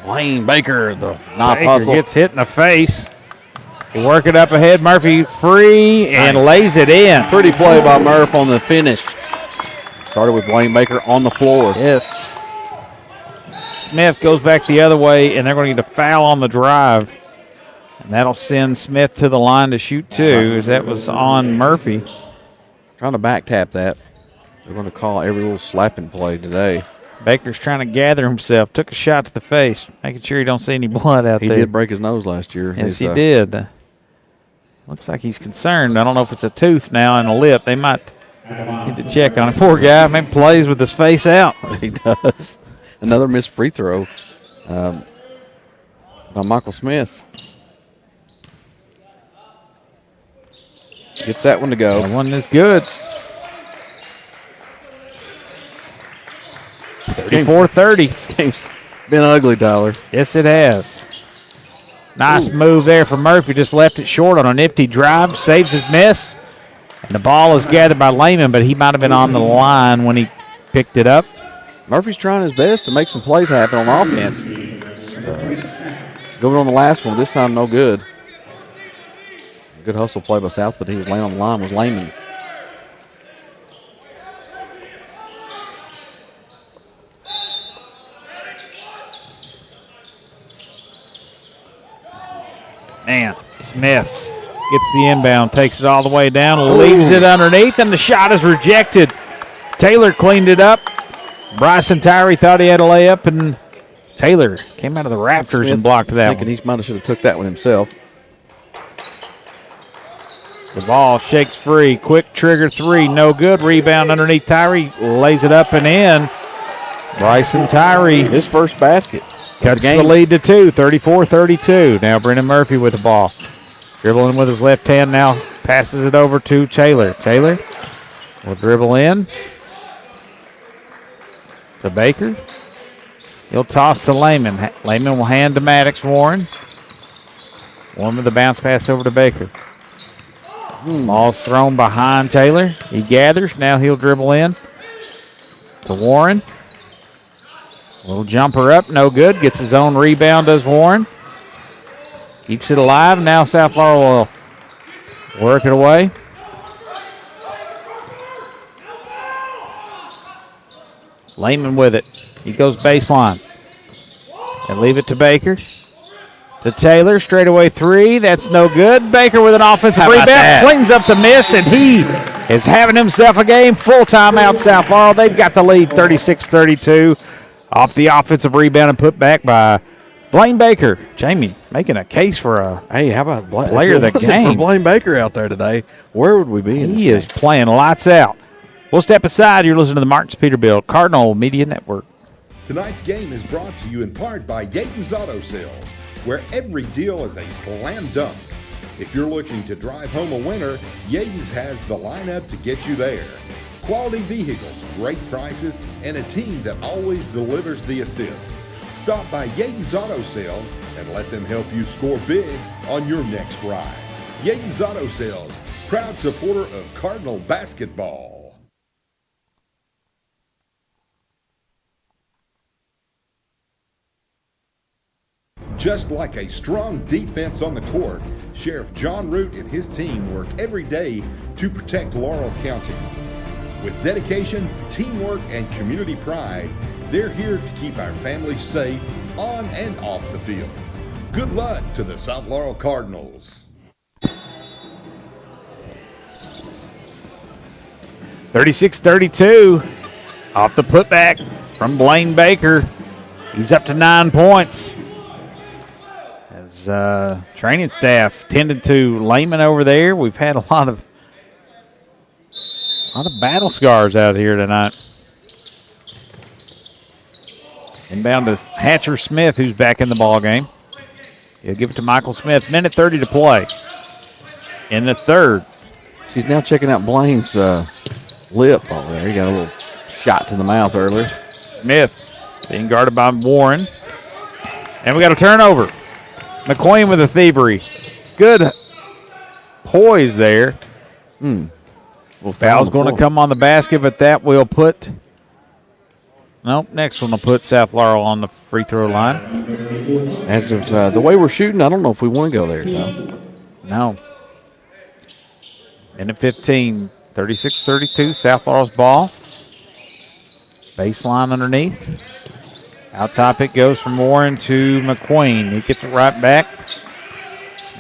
Wayne Baker, the nice Baker hustle. gets hit in the face. They work it up ahead. Murphy free and lays it in. Pretty play by Murph on the finish. Started with Wayne Baker on the floor. Yes. Smith goes back the other way, and they're going to get a foul on the drive. And that'll send Smith to the line to shoot 2, as that was on Murphy. Trying to back tap that. They're going to call every little slapping play today. Baker's trying to gather himself. Took a shot to the face, making sure he don't see any blood out He there. did break his nose last year. Yes, he did. Looks like he's concerned. I don't know if it's a tooth now and a lip. They might need to check on it. Poor guy, maybe plays with his face out. He does. Another missed free throw by Michael Smith. Gets that one to go. That one is good. 34-30. This game's been ugly, Tyler. Yes, it has. Nice move there for Murphy. Just left it short on a nifty drive. Saves his miss. And the ball is gathered by Lehman, but he might have been on the line when he picked it up. Murphy's trying his best to make some plays happen on offense. Just, going on the last one, this time no good. Good hustle play by South, but he was laying on the line, was Lehman. Man, Smith gets the inbound, takes it all the way down, leaves it underneath, and the shot is rejected. Taylor cleaned it up. Bryson Tyree thought he had a layup, and Taylor came out of the rafters and blocked that Thinking one. he might have should have took that one himself. The ball shakes free. Quick trigger 3, no good. Rebound underneath Tyree, lays it up and in. Bryson Tyree His first basket. cuts the lead to 2, 34-32. Now Brennan Murphy with the ball. Dribbling with his left hand now, passes it over to Taylor. Taylor will dribble in to Baker. He'll toss to Lehman. Lehman will hand to Maddox. Warren. Warren with the bounce pass over to Baker. Ball's thrown behind Taylor. He gathers. Now he'll dribble in to Warren. Little jumper up, no good. Gets his own rebound, does Warren. Keeps it alive. Now South Laurel will work it away. Lehman with it. He goes baseline. And leave it to Baker. To Taylor, straightaway 3. That's no good. Baker with an offensive rebound. Cleans up the miss, and he is having himself a game. Full timeout, South Laurel. They've got the lead 36-32 off the offensive rebound and put back by Blaine Baker. Jamie making a case for a Hey, how about player of the game. For Blaine Baker out there today, where would we be? In He this is playing lights out. We'll step aside. You're listening to the Martins Peterbilt Cardinal Media Network. Tonight's game is brought to you in part by Yaton's Auto Sales, where every deal is a slam dunk. If you're looking to drive home a winner, Yaton's has the lineup to get you there. Quality vehicles, great prices, and a team that always delivers the assist. Stop by Yaton's Auto Sales and let them help you score big on your next ride. Yaton's Auto Sales, proud supporter of Cardinal basketball. Just like a strong defense on the court, Sheriff John Root and his team work every day to protect Laurel County. With dedication, teamwork, and community pride, they're here to keep our families safe on and off the field. Good luck to the South Laurel Cardinals. 36-32 off the putback from Blaine Baker. He's up to 9 points. As training staff tended to Lehman over there, we've had a lot of battle scars out here tonight. Inbound to Hatcher Smith, who's back in the ball game. He'll give it to Michael Smith. Minute 30 to play in the third. She's now checking out Blaine's lip over there. He got a little shot to the mouth earlier. Smith being guarded by Warren. And we got a turnover. McQueen with a thievery. Good poise there. Well, foul's going to come on the basket, but that will put... Nope, next one will put South Laurel on the free throw line. As of the way we're shooting, I don't know if we want to go there. No. Minute 15, 36-32, South Laurel's ball. Baseline underneath. Out top it goes from Warren to McQueen. He gets it right back.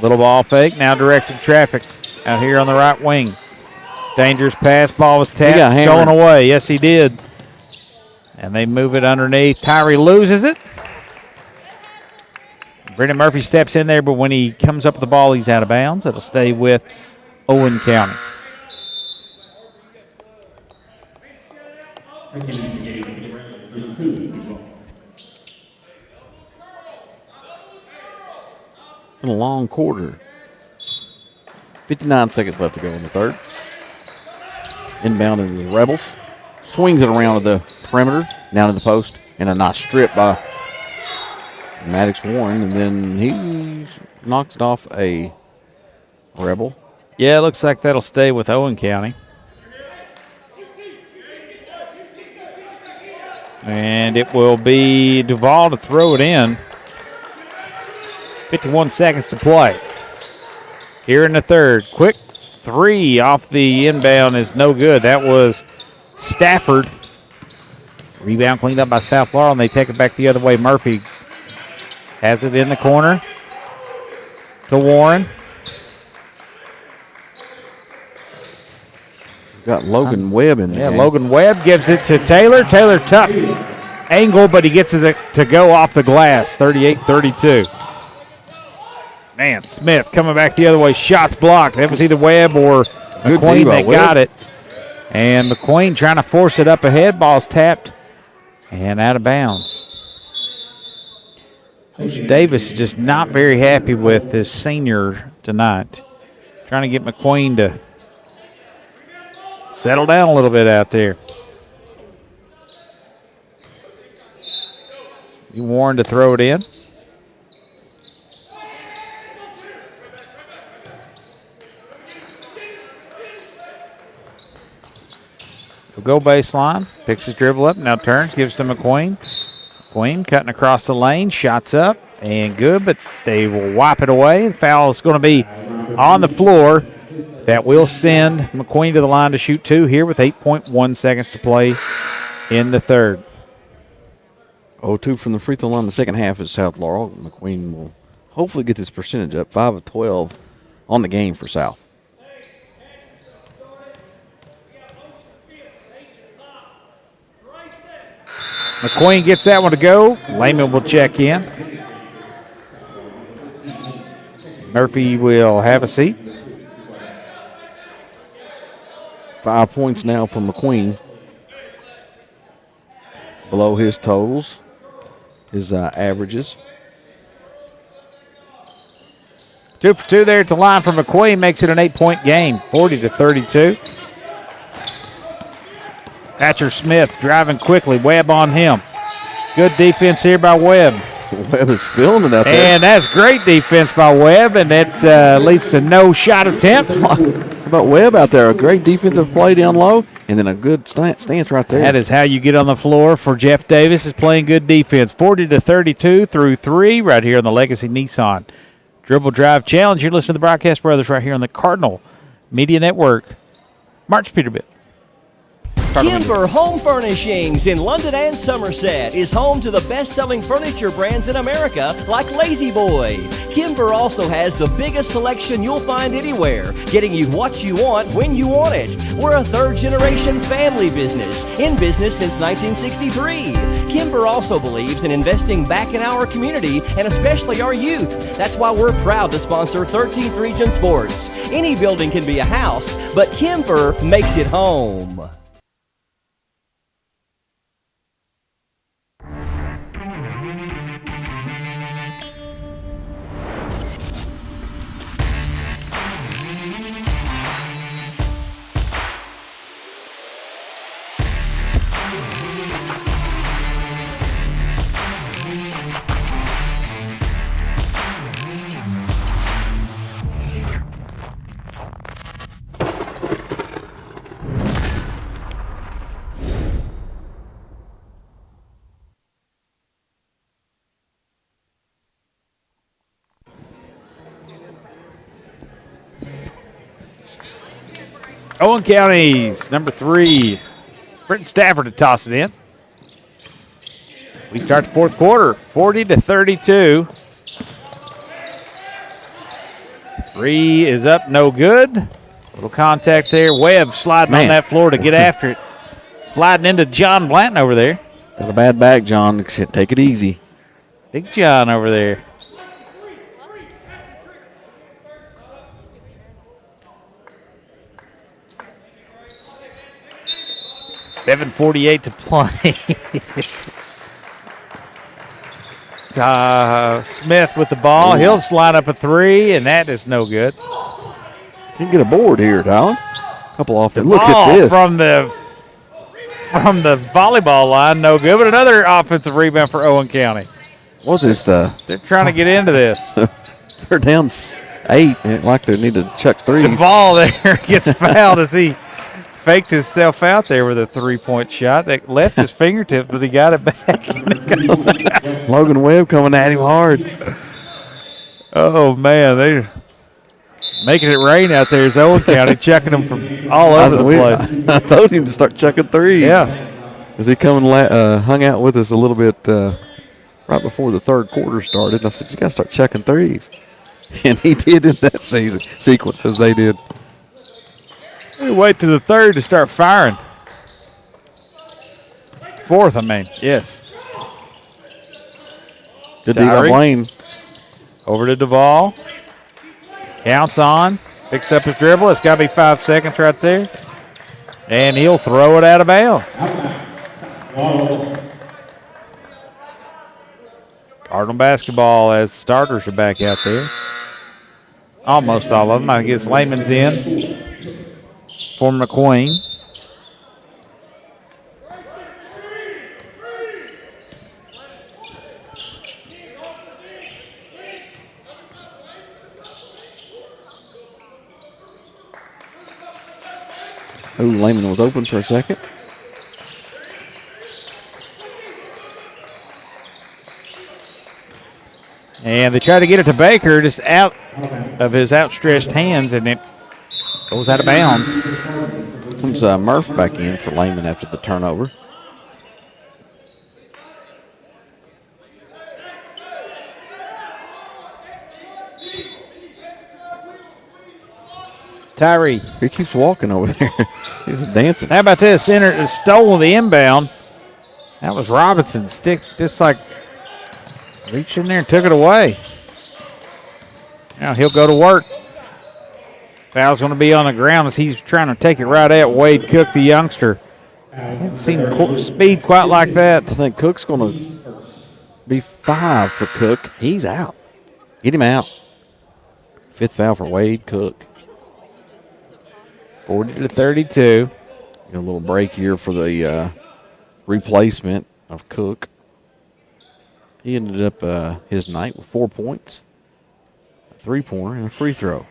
Little ball fake, now directed traffic out here on the right wing. Dangerous pass, ball was tapped, stolen away. Yes, he did. And they move it underneath. Tyree loses it. Brendan Murphy steps in there, but when he comes up with the ball, he's out of bounds. It'll stay with Owen County. In a long quarter. 59 seconds left to go in the third. Inbound into the Rebels. Swings it around to the perimeter, down to the post, and a nice strip by Maddox Warren, and then he knocks it off a Rebel. Yeah, it looks like that'll stay with Owen County. And it will be Duval to throw it in. 51 seconds to play. Here in the third. Quick three off the inbound is no good. That was Stafford. Rebound cleaned up by South Laurel, and they take it back the other way. Murphy has it in the corner to Warren. Got Logan Webb in there. Yeah, Logan Webb gives it to Taylor. Taylor, tough angle, but he gets it to go off the glass. 38-32. Man, Smith coming back the other way. Shots blocked. That was either Webb or McQueen that got it. And McQueen trying to force it up ahead. Ball's tapped and out of bounds. Coach Davis is just not very happy with his senior tonight. Trying to get McQueen to settle down a little bit out there. You Warren to throw it in. He'll go baseline, picks his dribble up, now turns, gives to McQueen. McQueen cutting across the lane, shots up, and good, but they will wipe it away. The foul is going to be on the floor. That will send McQueen to the line to shoot two here with 8.1 seconds to play in the third. 0-2 from the free throw line in the second half is South Laurel. McQueen will hopefully get this percentage up. 5 of 12 on the game for South. McQueen gets that one to go. Lehman will check in. Murphy will have a seat. 5 points now for McQueen. Below his totals, his averages. 2 for 2 there at the line for McQueen. Makes it an 8-point game, 40-32. Thatcher Smith driving quickly. Webb on him. Good defense here by Webb. Webb is feeling it out there. And that's great defense by Webb, and that leads to no shot attempt. How about Webb out there? A great defensive play down low, and then a good stance right there. That is how you get on the floor for Jeff Davis, is playing good defense. 40-32 through 3 right here on the Legacy Nissan Dribble Drive Challenge. You're listening to the Broadcast Brothers right here on the Cardinal Media Network. March Peterbilt. Kimber Home Furnishings in London and Somerset is home to the best-selling furniture brands in America like Lazy Boy. Kimber also has the biggest selection you'll find anywhere, getting you what you want when you want it. We're a third-generation family business, in business since 1963. Kimber also believes in investing back in our community and especially our youth. That's why we're proud to sponsor 13th Region Sports. Any building can be a house, but Kimber makes it home. Owen County's number 3, Britton Stafford to toss it in. We start the fourth quarter, 40-32. 3 is up, no good. Little contact there. Webb sliding on that floor to get after it. Sliding into John Blanton over there. Got a bad back, John. Take it easy. Big John over there. .748 to play. Smith with the ball. He'll slide up a 3, and that is no good. You can get a board here, Tyler. Couple off. Look at this. From the volleyball line, no good, but another offensive rebound for Owen County. What is They're trying to get into this. They're down 8, and like they need to chuck 3. The ball there gets fouled as he faked himself out there with a 3-point shot that left his fingertips, but he got it back. Logan Webb coming at him hard. Oh, man, they're making it rain out there as Owen County, chucking them from all over the place. I told him to start chucking 3s. Yeah. As he come and hung out with us a little bit right before the third quarter started. I said, you got to start chucking 3s. And he did in that sequence as they did. We wait to the third to start firing. Fourth, I mean. Yes. Good deal by Blaine. Over to Duvall. Counts on. Picks up his dribble. It's got to be 5 seconds right there. And he'll throw it out of bounds. Cardinal basketball as starters are back out there. Almost all of them. I guess Lehman's in for McQueen. Ooh, Lehman was open for a second. And they try to get it to Baker just out of his outstretched hands, and it goes out of bounds. Comes Murph back in for Lehman after the turnover. Tyree. He keeps walking over there. He's dancing. How about this? Center stole the inbound. That was Robinson. Just like reached in there and took it away. Now he'll go to work. Foul's going to be on the ground as he's trying to take it right at Wade Cook, the youngster. Haven't seen speed quite like that. I think Cook's going to be 5 for Cook. He's out. Get him out. 5th foul for Wade Cook. 40-32. Get a little break here for the replacement of Cook. He ended up his night with 4 points, a 3-pointer, and a free throw.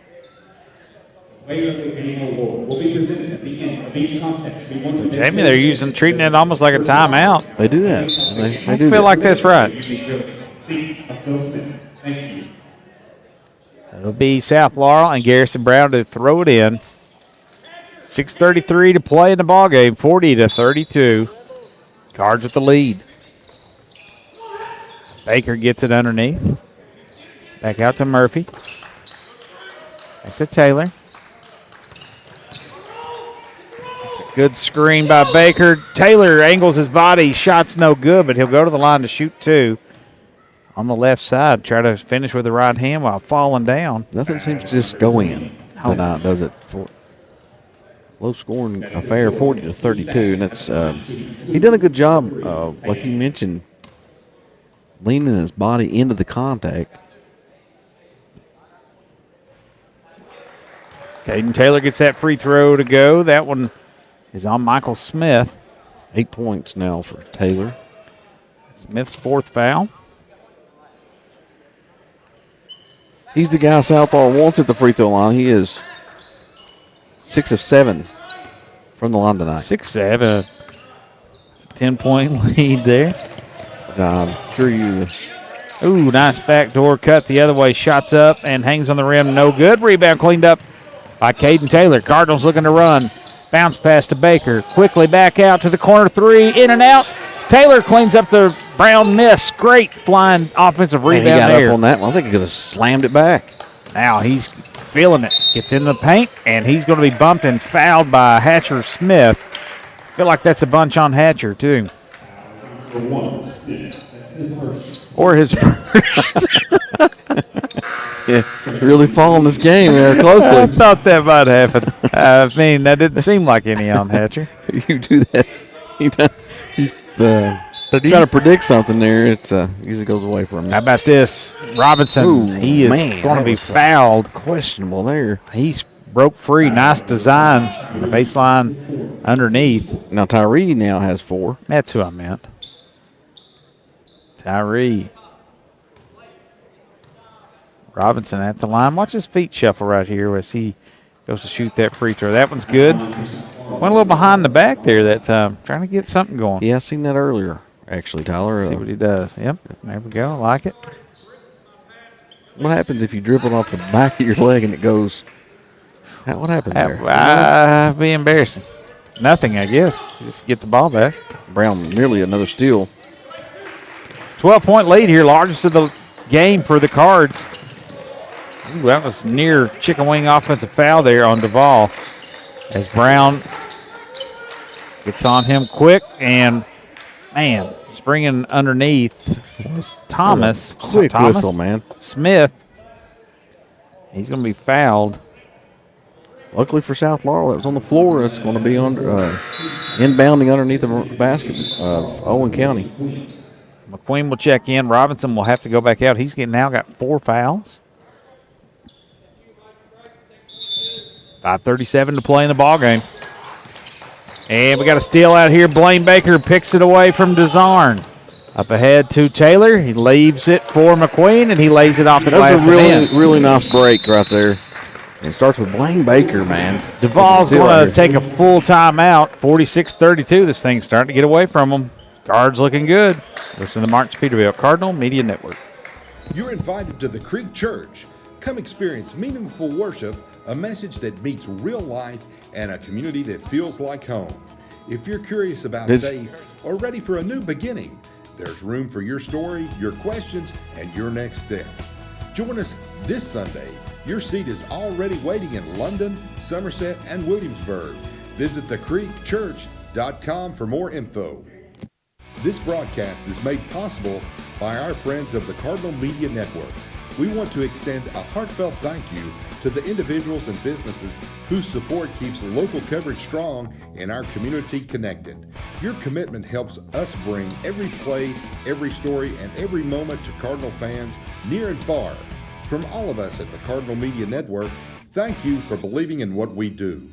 Will be presented at the end of each contest. We want to Jamie, treating it almost like a timeout. They do that. I feel like that's right. Thank you. It'll be South Laurel and Garrison Brown to throw it in. 6:33 to play in the ballgame, 40-32. Cards with the lead. Baker gets it underneath. Back out to Murphy. Back to Taylor. Good screen by Baker. Taylor angles his body. Shot's no good, but he'll go to the line to shoot 2. On the left side, try to finish with the right hand while falling down. Nothing seems to just go in tonight, does it? Low-scoring affair, 40-32, and it's he done a good job, like you mentioned, leaning his body into the contact. Caden Taylor gets that free throw to go. That one is on Michael Smith. 8 points now for Taylor. Smith's 4th foul. He's the guy Southall wants at the free throw line. He is 6 of 7 from the line tonight. 6-7. 10-point lead there. I'm sure you. Ooh, nice backdoor cut the other way. Shots up and hangs on the rim. No good. Rebound cleaned up by Caden Taylor. Cardinals looking to run. Bounce pass to Baker. Quickly back out to the corner 3. In and out. Taylor cleans up the Brown miss. Great flying offensive rebound he got there. up on that one. I think he could have slammed it back. Now he's feeling it. Gets in the paint, and he's going to be bumped and fouled by Hatcher Smith. Feel like that's a bunch on Hatcher, too. Or his first. Yeah, really following this game there closely. I thought that might happen. I mean, that didn't seem like any on Hatcher. You do that. Trying to predict something there, it's usually goes away from me. How about this? Robinson, Ooh, he is going to be fouled. Questionable there. He's broke free. Nice design. The baseline underneath. Now Tyree now has 4. That's who I meant. Tyree. Robinson at the line. Watch his feet shuffle right here as he goes to shoot that free throw. That one's good. Went a little behind the back there that time. Trying to get something going. Yeah, I seen that earlier, actually, Tyler. See what he does. Yep, there we go. I like it. What happens if you dribble it off the back of your leg and it goes? What happens there? Be embarrassing. Nothing, I guess. Just get the ball back. Brown nearly another steal. 12-point lead here, largest of the game for the Cards. Ooh, that was near chicken wing offensive foul there on Duvall. As Brown gets on him quick and, man, springing underneath was Thomas. Quick Thomas whistle, man. Smith. He's going to be fouled. Luckily for South Laurel, that was on the floor. It's going to be under inbounding underneath the basket of Owen County. McQueen will check in. Robinson will have to go back out. He's now got 4 fouls. 5:37 to play in the ballgame. And we got a steal out here. Blaine Baker picks it away from Desarn. Up ahead to Taylor. He leaves it for McQueen, and he lays it off the glass. That was a really nice break right there. And it starts with Blaine Baker, man. Duvall's going to take a full timeout. 46-32. This thing's starting to get away from him. Guards looking good. Listen to the Martin Peterbilt Cardinal Media Network. You're invited to the Creek Church. Come experience meaningful worship, a message that meets real life, and a community that feels like home. If you're curious about faith or ready for a new beginning, there's room for your story, your questions, and your next step. Join us this Sunday. Your seat is already waiting in London, Somerset, and Williamsburg. Visit thecreekchurch.com for more info. This broadcast is made possible by our friends of the Cardinal Media Network. We want to extend a heartfelt thank you to the individuals and businesses whose support keeps local coverage strong and our community connected. Your commitment helps us bring every play, every story, and every moment to Cardinal fans near and far. From all of us at the Cardinal Media Network, thank you for believing in what we do.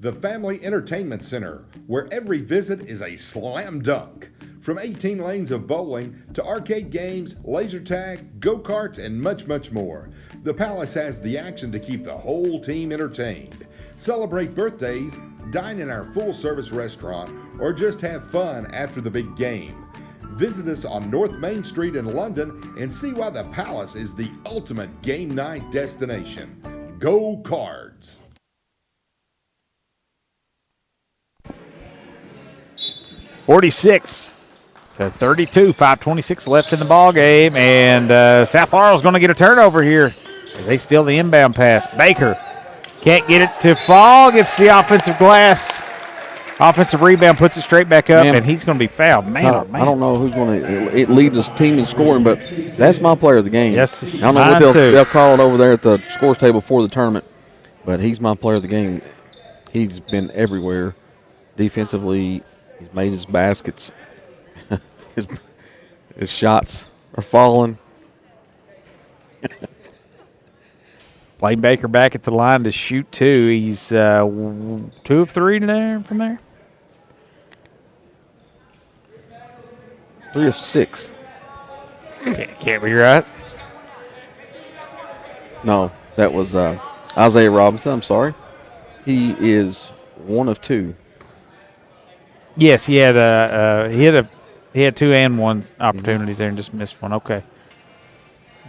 The Family Entertainment Center, where every visit is a slam dunk. From 18 lanes of bowling to arcade games, laser tag, go-karts, and much, much more. The Palace has the action to keep the whole team entertained. Celebrate birthdays, dine in our full-service restaurant, or just have fun after the big game. Visit us on North Main Street in London and see why the Palace is the ultimate game night destination. Go Cards! (46 to 32). 5:26 left in the ball game, and South Laurel's going to get a turnover here. They steal the inbound pass. Baker can't get it to fall. Gets the offensive glass. Offensive rebound, puts it straight back up, and he's going to be fouled. Man, oh, man. I don't know who's going to. It leads his team in scoring, but that's my player of the game. Yes, I don't know what they'll call it over there at the scores table for the tournament, but he's my player of the game. He's been everywhere defensively. He's made his baskets. His shots are falling. Blaine Baker back at the line to shoot two. He's 2 of 3 there from there. 3 of 6. Can't be right. No, that was Isaiah Robinson. I'm sorry. He is 1 of 2. Yes, he had 2 and 1 opportunities there and just missed one. Okay.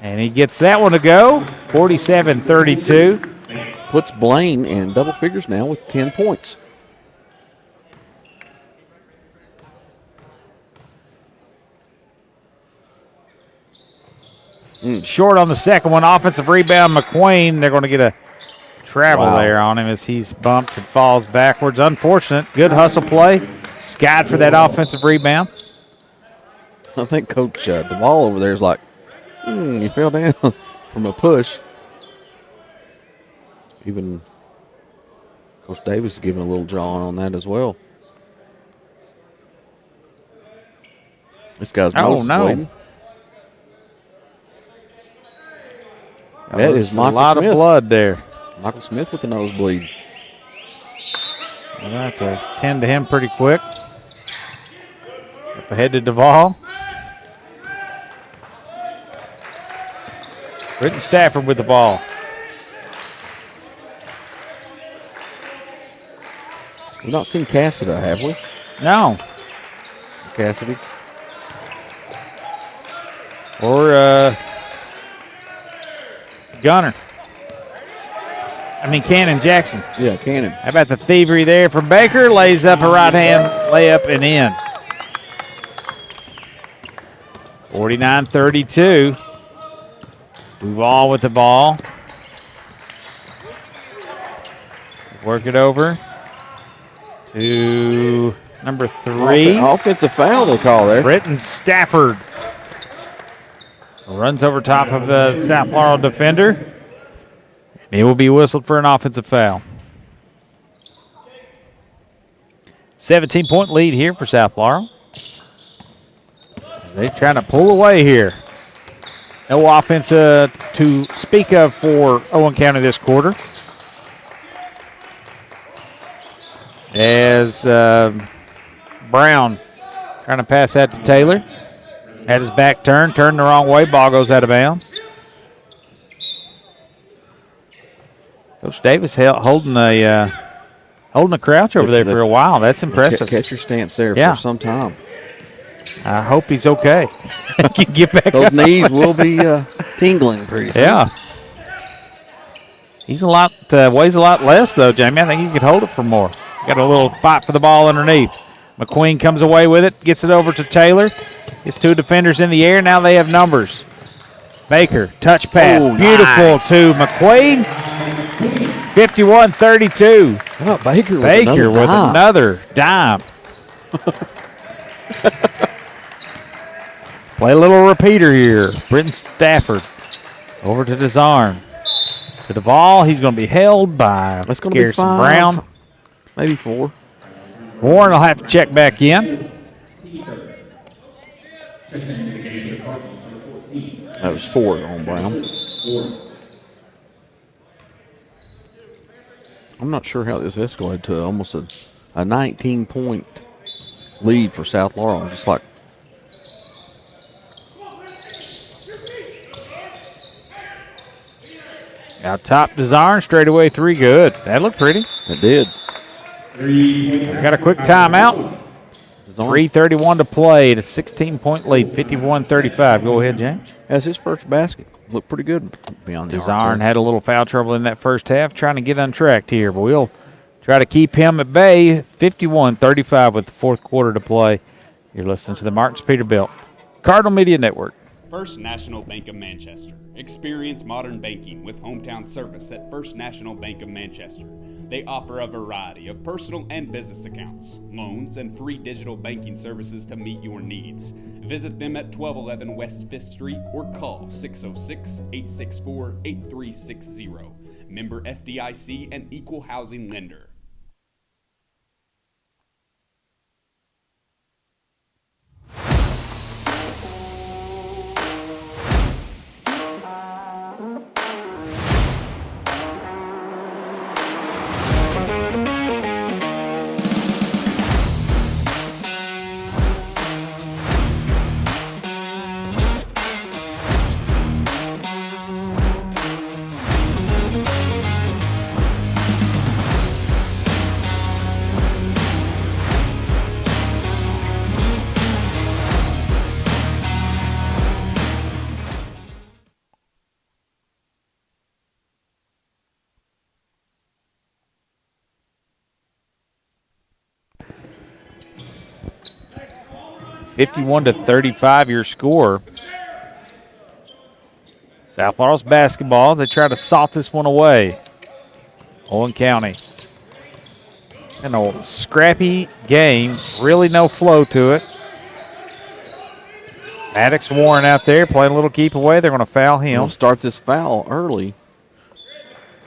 And he gets that one to go. 47-32. Puts Blaine in double figures now with 10 points. Short on the second one. Offensive rebound, McQueen. They're going to get a travel there on him as he's bumped and falls backwards. Unfortunate. Good hustle play. Skied for that offensive rebound. I think Coach Duvall over there is like, he fell down from a push. Even Coach Davis is giving a little drawing on that as well. This guy's bleeding. That is a lot of blood there. Michael Smith with the nosebleed. We'll have to tend to him pretty quick. Up ahead to Duvall. Britton Stafford with the ball. We've not seen Cassidy, have we? No. Cassidy. Or Gunner. Cannon Jackson. Yeah, Cannon. How about the thievery there from Baker? Lays up a right-hand layup and in. 49-32. Duvall with the ball. Work it over to number 3. Offensive foul they call there. Britton Stafford runs over top of the South Laurel defender. It will be whistled for an offensive foul. 17-point lead here for South Laurel. They're trying to pull away here. No offense to speak of for Owen County this quarter. As Brown trying to pass that to Taylor. Had his back turned the wrong way. Ball goes out of bounds. Coach Davis holding a crouch over there for a while. That's impressive. Catch your stance there for some time. I hope he's okay. Can get back. Those knees will be tingling pretty soon. Yeah. He's weighs a lot less though, Jamie. I think he could hold it for more. Got a little fight for the ball underneath. McQueen comes away with it, gets it over to Taylor. Gets 2 defenders in the air. Now they have numbers. Baker, touch pass. Beautiful to McQueen. 51-32. How about Baker with another dime. Play a little repeater here. Britton Stafford Over to Desarn. To Duvall. He's going to be held by That's going to be Garrison 5. Brown. Maybe 4. Warren will have to check back in. That was 4 on Brown. I'm not sure how this escalated to almost a 19-point lead for South Laurel. Just like Out top, Desarn, straight away 3, good. That looked pretty. it did. We got a quick timeout. 3:31 to play. It's a 16-point lead, 51-35. Go ahead, James. That's his first basket. Looked pretty good beyond the arc. Desarn had a little foul trouble in that first half, trying to get untracked here, but we'll try to keep him at bay. 51-35 with the fourth quarter to play. You're listening to the Martins Peterbilt Cardinal Media Network. First National Bank of Manchester. Experience modern banking with hometown service at First National Bank of Manchester. They offer a variety of personal and business accounts, loans, and free digital banking services to meet your needs. Visit them at 1211 West 5th Street or call 606-864-8360. Member FDIC and equal housing lender. (51-35) your score. South Laurel's basketball as they try to salt this one away. Owen County. And a scrappy game. Really no flow to it. Maddox Warren out there playing a little keep away. They're going to foul him. We'll start this foul early.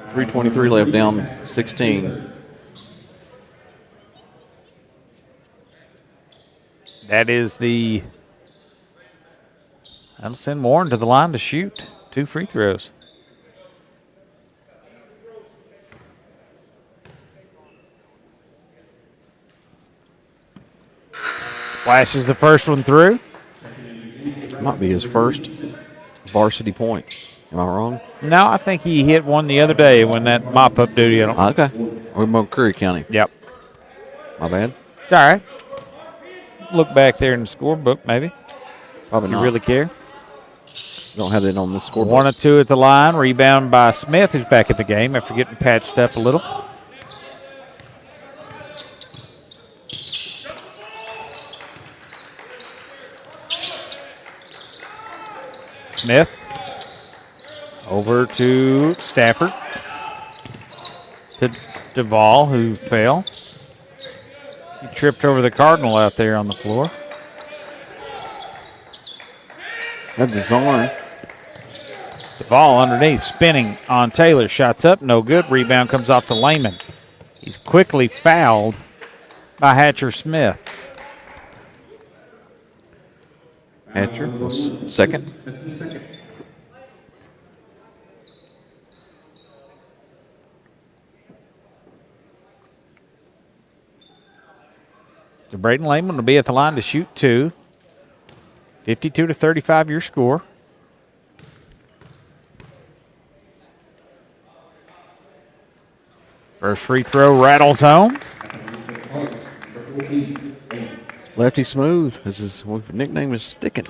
3:23 left, down 16. That is that'll send Warren to the line to shoot 2 free throws. Splashes the first one through. Might be his first varsity point. Am I wrong? No, I think he hit one the other day when that mop-up duty. Okay. We're in Curry County. Yep. My bad. It's all right. Look back there in the scorebook, maybe. Probably not. You really care? Don't have that on the scoreboard. 1 or 2 at the line. Rebound by Smith, who's back at the game after getting patched up a little. Smith over to Stafford. To Duvall, who fell. He tripped over the Cardinal out there on the floor. That's Desarn. Duvall underneath, spinning on Taylor. Shots up, no good. Rebound comes off to Lehman. He's quickly fouled by Hatcher Smith. Hatcher was second. That's the second. So Braden Lehman will be at the line to shoot 2. 52-35 your score. First free throw rattles home. Lefty Smooth. His nickname is Stickin'.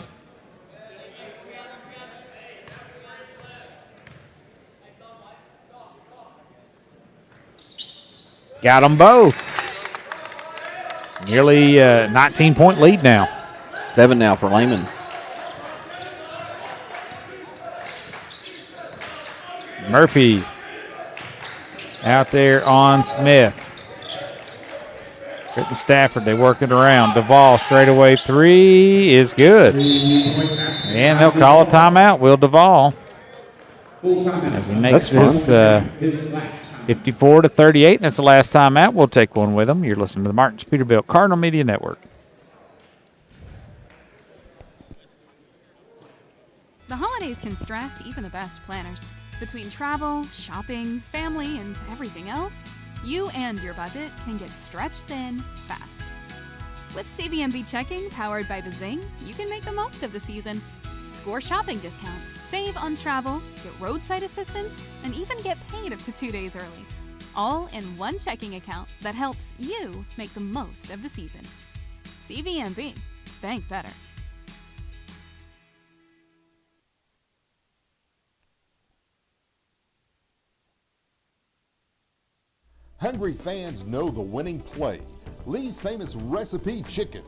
Got them both. Nearly 19-point lead now. 7 now for Lehman. Murphy out there on Smith. Britt and Stafford, they work it around. Duvall straight away 3 is good. And they'll call a timeout. Will Duvall. As he makes this 54-38, and that's the last time out. We'll take one with him. You're listening to the Martins Peterbilt Cardinal Media Network. The holidays can stress even the best planners. Between travel, shopping, family, and everything else, you and your budget can get stretched thin fast. With CVMB checking powered by Bazing, you can make the most of the season. Score shopping discounts, save on travel, get roadside assistance, and even get paid up to 2 days early. All in one checking account that helps you make the most of the season. CVMB, bank better. Hungry fans know the winning play. Lee's famous recipe chicken.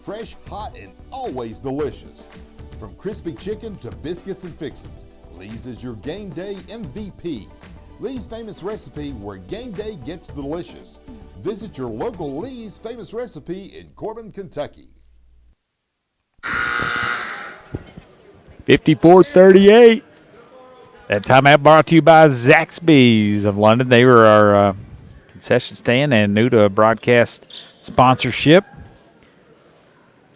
Fresh, hot, and always delicious. From crispy chicken to biscuits and fixins, Lee's is your game day MVP. Lee's famous recipe, where game day gets delicious. Visit your local Lee's famous recipe in Corbin, Kentucky. 54-38. That timeout brought to you by Zaxby's of London. They were our concession stand and new to broadcast sponsorship.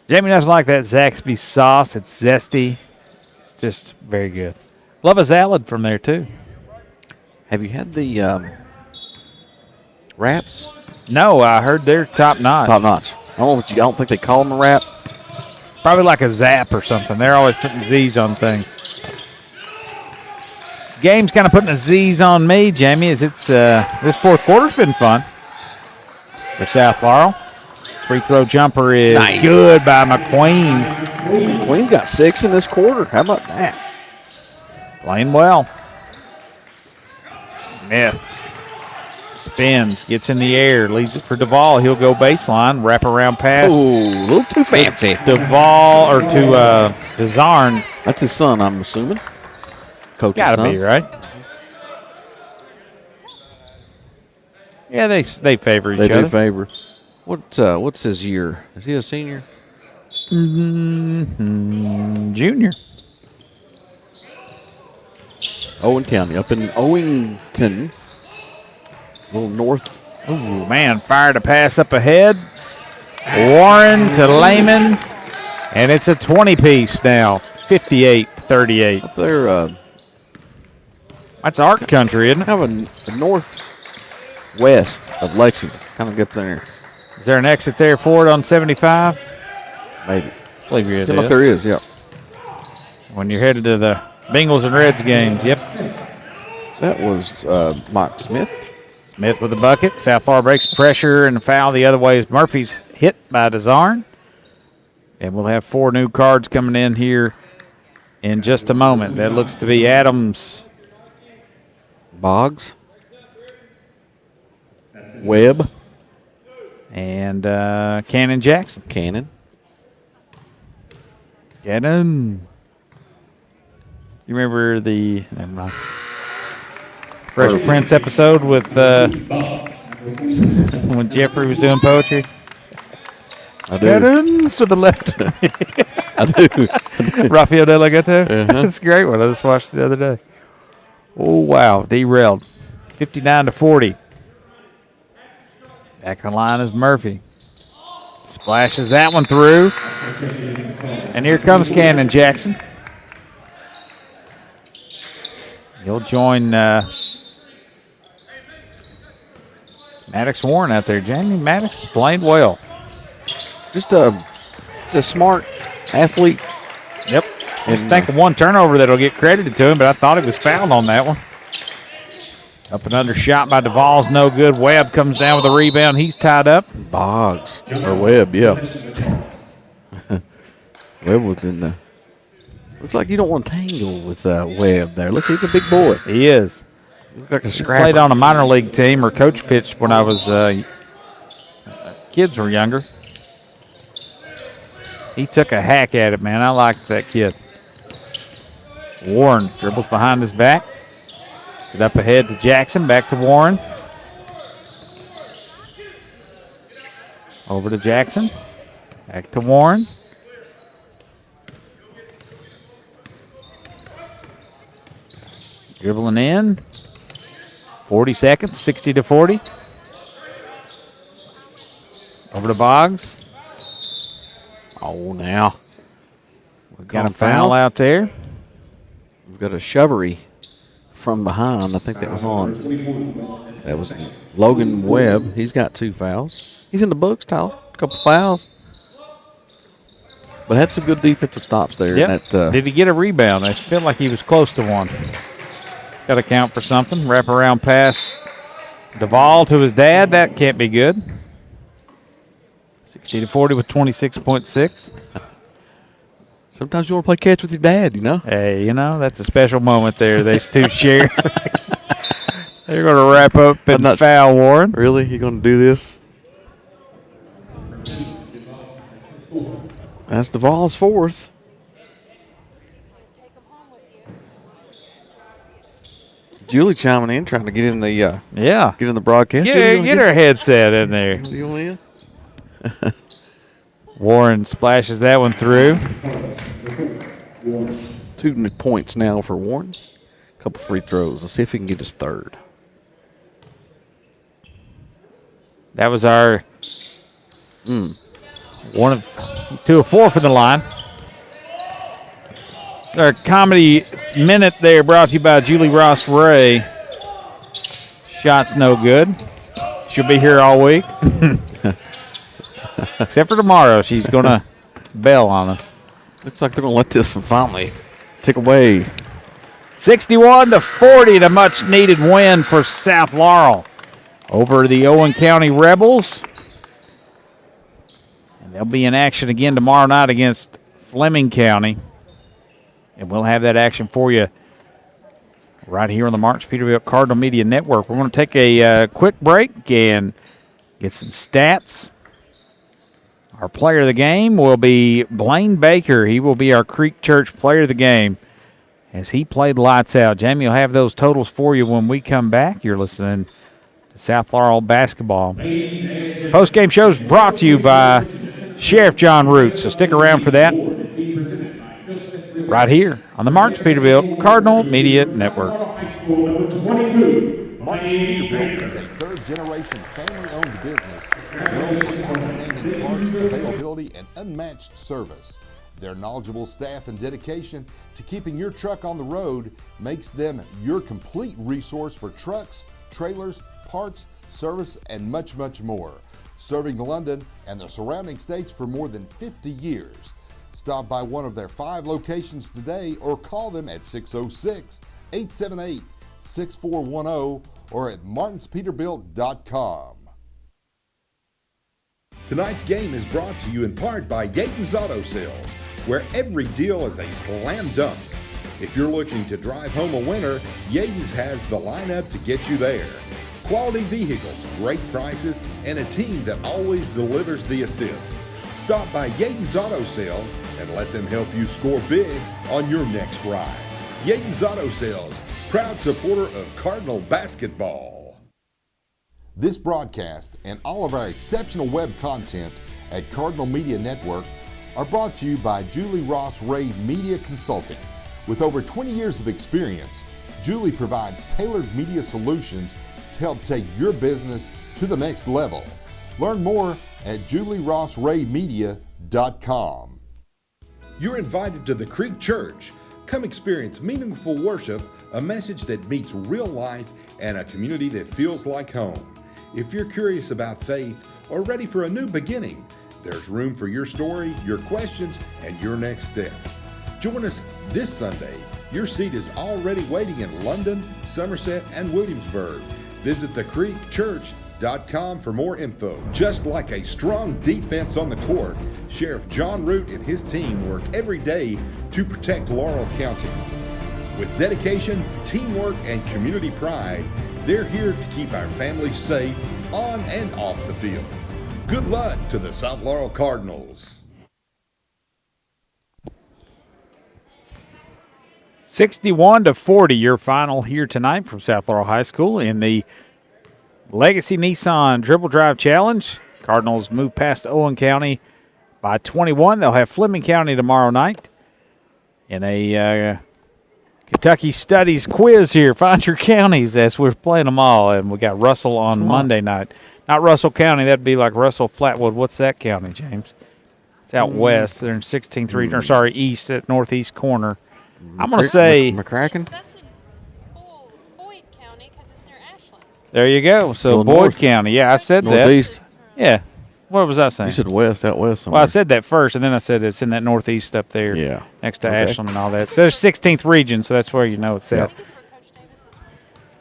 Jamie doesn't like that Zaxby's sauce. It's zesty. It's just very good. Love a salad from there, too. Have you had the wraps? No, I heard they're top-notch. Top-notch. I don't think they call them a wrap. Probably like a Zap or something. They're always putting Z's on things. This game's kind of putting a Z's on me, Jamie, as it's this fourth quarter's been fun for South Laurel. Free throw jumper is good by McQueen. McQueen got 6 in this quarter. How about that? Playing well. Smith spins, gets in the air, leaves it for Duvall. He'll go baseline, wrap around pass. Ooh, a little too fancy. Duvall or to Desarn. That's his son, I'm assuming. Coach's Gotta son. be, right? Yeah, they favor each other. They do favor. What's his year? Is he a senior? Junior. Owen County, up in Owington. A little north. Ooh, man, fired a pass up ahead. Warren to Lehman. And it's a 20-piece now, 58-38. Up there. That's art country, isn't it? Kind of a northwest of Lexington. Kind of get there. Is there an exit there for it on 75? Maybe. I believe it Seems like there is, yeah. When you're headed to the Bengals and Reds games, yep. That was Mike Smith. Smith with the bucket. South Laurel breaks pressure and foul the other way as Murphy's hit by Desarn. And we'll have 4 new cards coming in here in just a moment. That looks to be Adams. Boggs. Webb. And Cannon Jackson. Cannon. You remember the Fresh Prince episode with when Jeffrey was doing poetry? I do. Cannons to the left. I do. Rafael De La Gato. That's a great one. I just watched it the other day. Oh, wow. Derailed. 59-40. Back in the line is Murphy. Splashes that one through. And here comes Cannon Jackson. He'll join Maddox Warren out there. Jamie Maddox playing well. Just a smart athlete. Yep. I just think of one turnover that'll get credited to him, but I thought he was fouled on that one. Up and under shot by Duvall's no good. Webb comes down with a rebound. He's tied up. Boggs. Or Webb, yeah. Webb was in the... Looks like you don't want to tangle with Webb there. Look, he's a big boy. He is. Looks like a scrapper. Played on a minor league team or coach pitched when I was kids were younger. He took a hack at it, man. I liked that kid. Warren dribbles behind his back. It up ahead to Jackson. Back to Warren. Over to Jackson. Back to Warren. Dribbling in. 40 seconds, 60-40. Over to Boggs. Oh, now. We've Got a foul out there. We've got a shovery from behind. I think that was on. That was Logan Webb. He's got 2 fouls. He's in the books, Tyler. A couple fouls. But had some good defensive stops there. Yep. Did he get a rebound? I feel like he was close to one. He's got to count for something. Wraparound pass. Duvall to his dad. That can't be good. 60-40 with 26.6. Sometimes you want to play catch with your dad, you know? Hey, that's a special moment there. These two share. They're going to wrap up and foul Warren. Really? You going to do this? That's Duvall's 4th. Julie chiming in, trying to get in the get in the broadcast. Get her headset in there. Do you want in? Warren splashes that one through. 2 points now for Warren. A couple free throws. Let's see if he can get his 3rd. That was our 1 of 2 of 4 for the line. Our comedy minute there brought to you by Julie Ross Ray. Shot's no good. She'll be here all week. Except for tomorrow. She's going to bail on us. Looks like they're going to let this one finally tick away. 61-40, the much-needed win for South Laurel over the Owen County Rebels. And they'll be in action again tomorrow night against Fleming County. And we'll have that action for you right here on the Marks Peterbilt Cardinal Media Network. We're going to take a quick break and get some stats. Our player of the game will be Blaine Baker. He will be our Creek Church player of the game as he played lights out. Jamie will have those totals for you when we come back. You're listening to South Laurel Basketball. Post-game show is brought to you by Sheriff John Root, so stick around for that right here on the Marks Peterbilt Cardinal Media Network. Marks Peterbilt is a third-generation family-owned business known for outstanding parts, availability, and unmatched service. Their knowledgeable staff and dedication to keeping your truck on the road makes them your complete resource for trucks, trailers, parts, service, and much, much more. Serving London and the surrounding states for more than 50 years. Stop by one of their 5 locations today or call them at 606-878-6410 or at martinspeterbilt.com. Tonight's game is brought to you in part by Yaton's Auto Sales, where every deal is a slam dunk. If you're looking to drive home a winner, Yaton's has the lineup to get you there. Quality vehicles, great prices, and a team that always delivers the assist. Stop by Yaton's Auto Sales and let them help you score big on your next ride. Yaton's Auto Sales, proud supporter of Cardinal basketball. This broadcast and all of our exceptional web content at Cardinal Media Network are brought to you by Julie Ross Ray Media Consulting. With over 20 years of experience, Julie provides tailored media solutions to help take your business to the next level. Learn more at julierossraymedia.com. You're invited to the Creek Church. Come experience meaningful worship, a message that meets real life, and a community that feels like home. If you're curious about faith or ready for a new beginning, there's room for your story, your questions, and your next step. Join us this Sunday. Your seat is already waiting in London, Somerset, and Williamsburg. Visit thecreekchurch.com for more info. Just like a strong defense on the court, Sheriff John Root and his team work every day to protect Laurel County. With dedication, teamwork, and community pride, they're here to keep our families safe on and off the field. Good luck to the South Laurel Cardinals. 61-40, your final here tonight from South Laurel High School in the Legacy Nissan Dribble Drive Challenge. Cardinals move past Owen County by 21. They'll have Fleming County tomorrow night in a Kentucky Studies quiz here. Find your counties as we're playing them all. And we got Russell on Monday night. Not Russell County. That'd be like Russell Flatwood. What's that county, James? It's out west. They're in 16th region. Or sorry, east at northeast corner. I'm going to say McCracken. That's in Boyd County because it's near Ashland. There you go. So Well, Boyd north. County. Yeah, I said Northeast. that. Yeah. What was I saying? You said west, out west somewhere. Well, I said that first, and then I said it's in that northeast up there. Yeah. Next to Okay. Ashland and all that. So there's 16th region, so that's where you know it's at.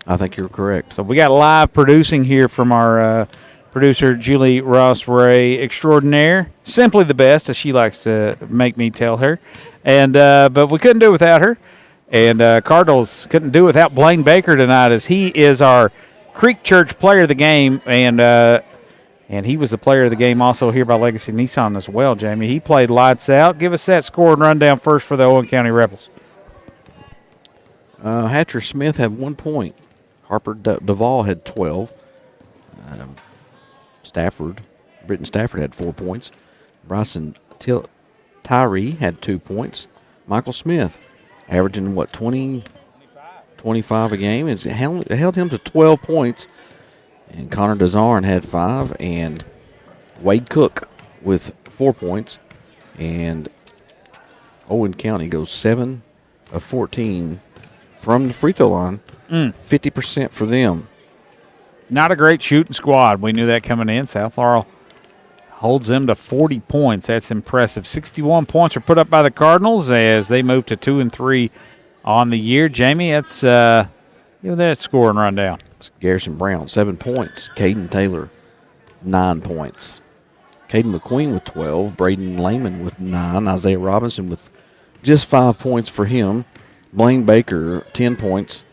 I think you're correct. So we got live producing here from our producer, Julie Ross Ray Extraordinaire. Simply the best, as she likes to make me tell her. And but we couldn't do it without her. And Cardinals couldn't do it without Blaine Baker tonight, as he is our Creek Church player of the game. And he was the player of the game also here by Legacy Nissan as well, Jamie. He played lights out. Give us that score and rundown first for the Owen County Rebels. Hatcher Smith had 1 point. Harper Duvall had 12. Britton Stafford had 4 points. Bryson Tyree had 2 points. Michael Smith averaging, 25 a game. It held him to 12 points. And Connor Desarn had 5. And Wade Cook with 4 points. And Owen County goes 7 of 14 from the free throw line. 50% for them. Not a great shooting squad. We knew that coming in. South Laurel holds them to 40 points. That's impressive. 61 points are put up by the Cardinals as they move to 2-3 on the year. Jamie, that's give that score and rundown. Garrison Brown, 7 points. Caden Taylor, 9 points. Caden McQueen with 12. Braden Lehman with 9. Isaiah Robinson with just 5 points for him. Blaine Baker, 10 points.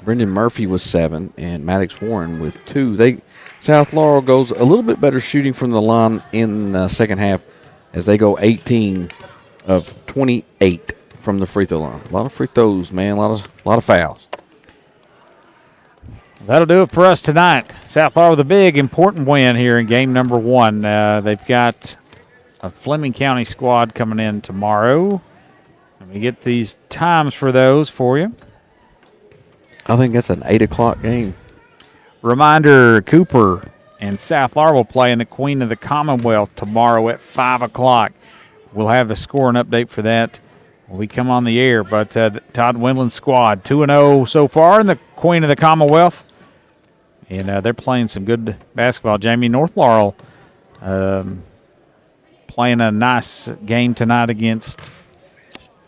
Brendan Murphy with 7. And Maddox Warren with 2. South Laurel goes a little bit better shooting from the line in the second half as they go 18 of 28 from the free throw line. A lot of free throws, man. A lot of fouls. That'll do it for us tonight. South Laurel with a big, important win here in game number 1. They've got a Fleming County squad coming in tomorrow. Let me get these times for those for you. I think that's an 8 o'clock game. Reminder, Cooper and South Laurel will play in the Queen of the Commonwealth tomorrow at 5 o'clock. We'll have a score and update for that when we come on the air. But the Todd Windland squad, 2-0 so far in the Queen of the Commonwealth. And they're playing some good basketball. Jamie, North Laurel playing a nice game tonight against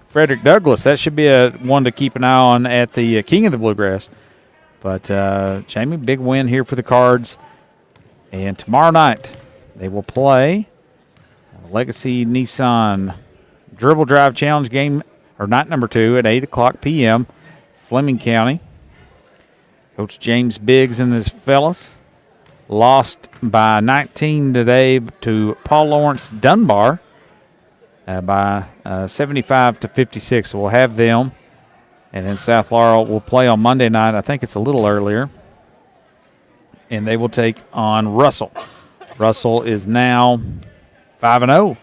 Frederick Douglass. That should be one to keep an eye on at the King of the Bluegrass. But, Jamie, big win here for the Cards. And tomorrow night they will play Legacy Nissan Dribble Drive Challenge game, or night number 2 at 8 o'clock p.m., Fleming County. Coach James Biggs and his fellas lost by 19 today to Paul Lawrence Dunbar by 75-56. So we'll have them. And then South Laurel will play on Monday night. I think it's a little earlier. And they will take on Russell. Russell is now 5-0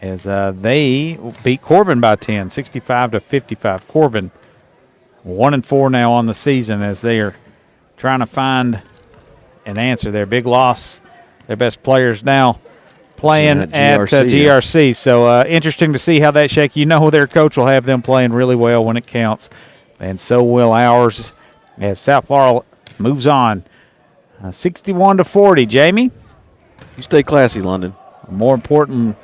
as they beat Corbin by 10, 65-55. Corbin 1-4 now on the season as they are trying to find an answer there. Big loss. Their best players now playing at GRC. So interesting to see how that shakes. You know their coach will have them playing really well when it counts, and so will ours as South Laurel moves on. 61-40. Jamie? You stay classy, London. More importantly,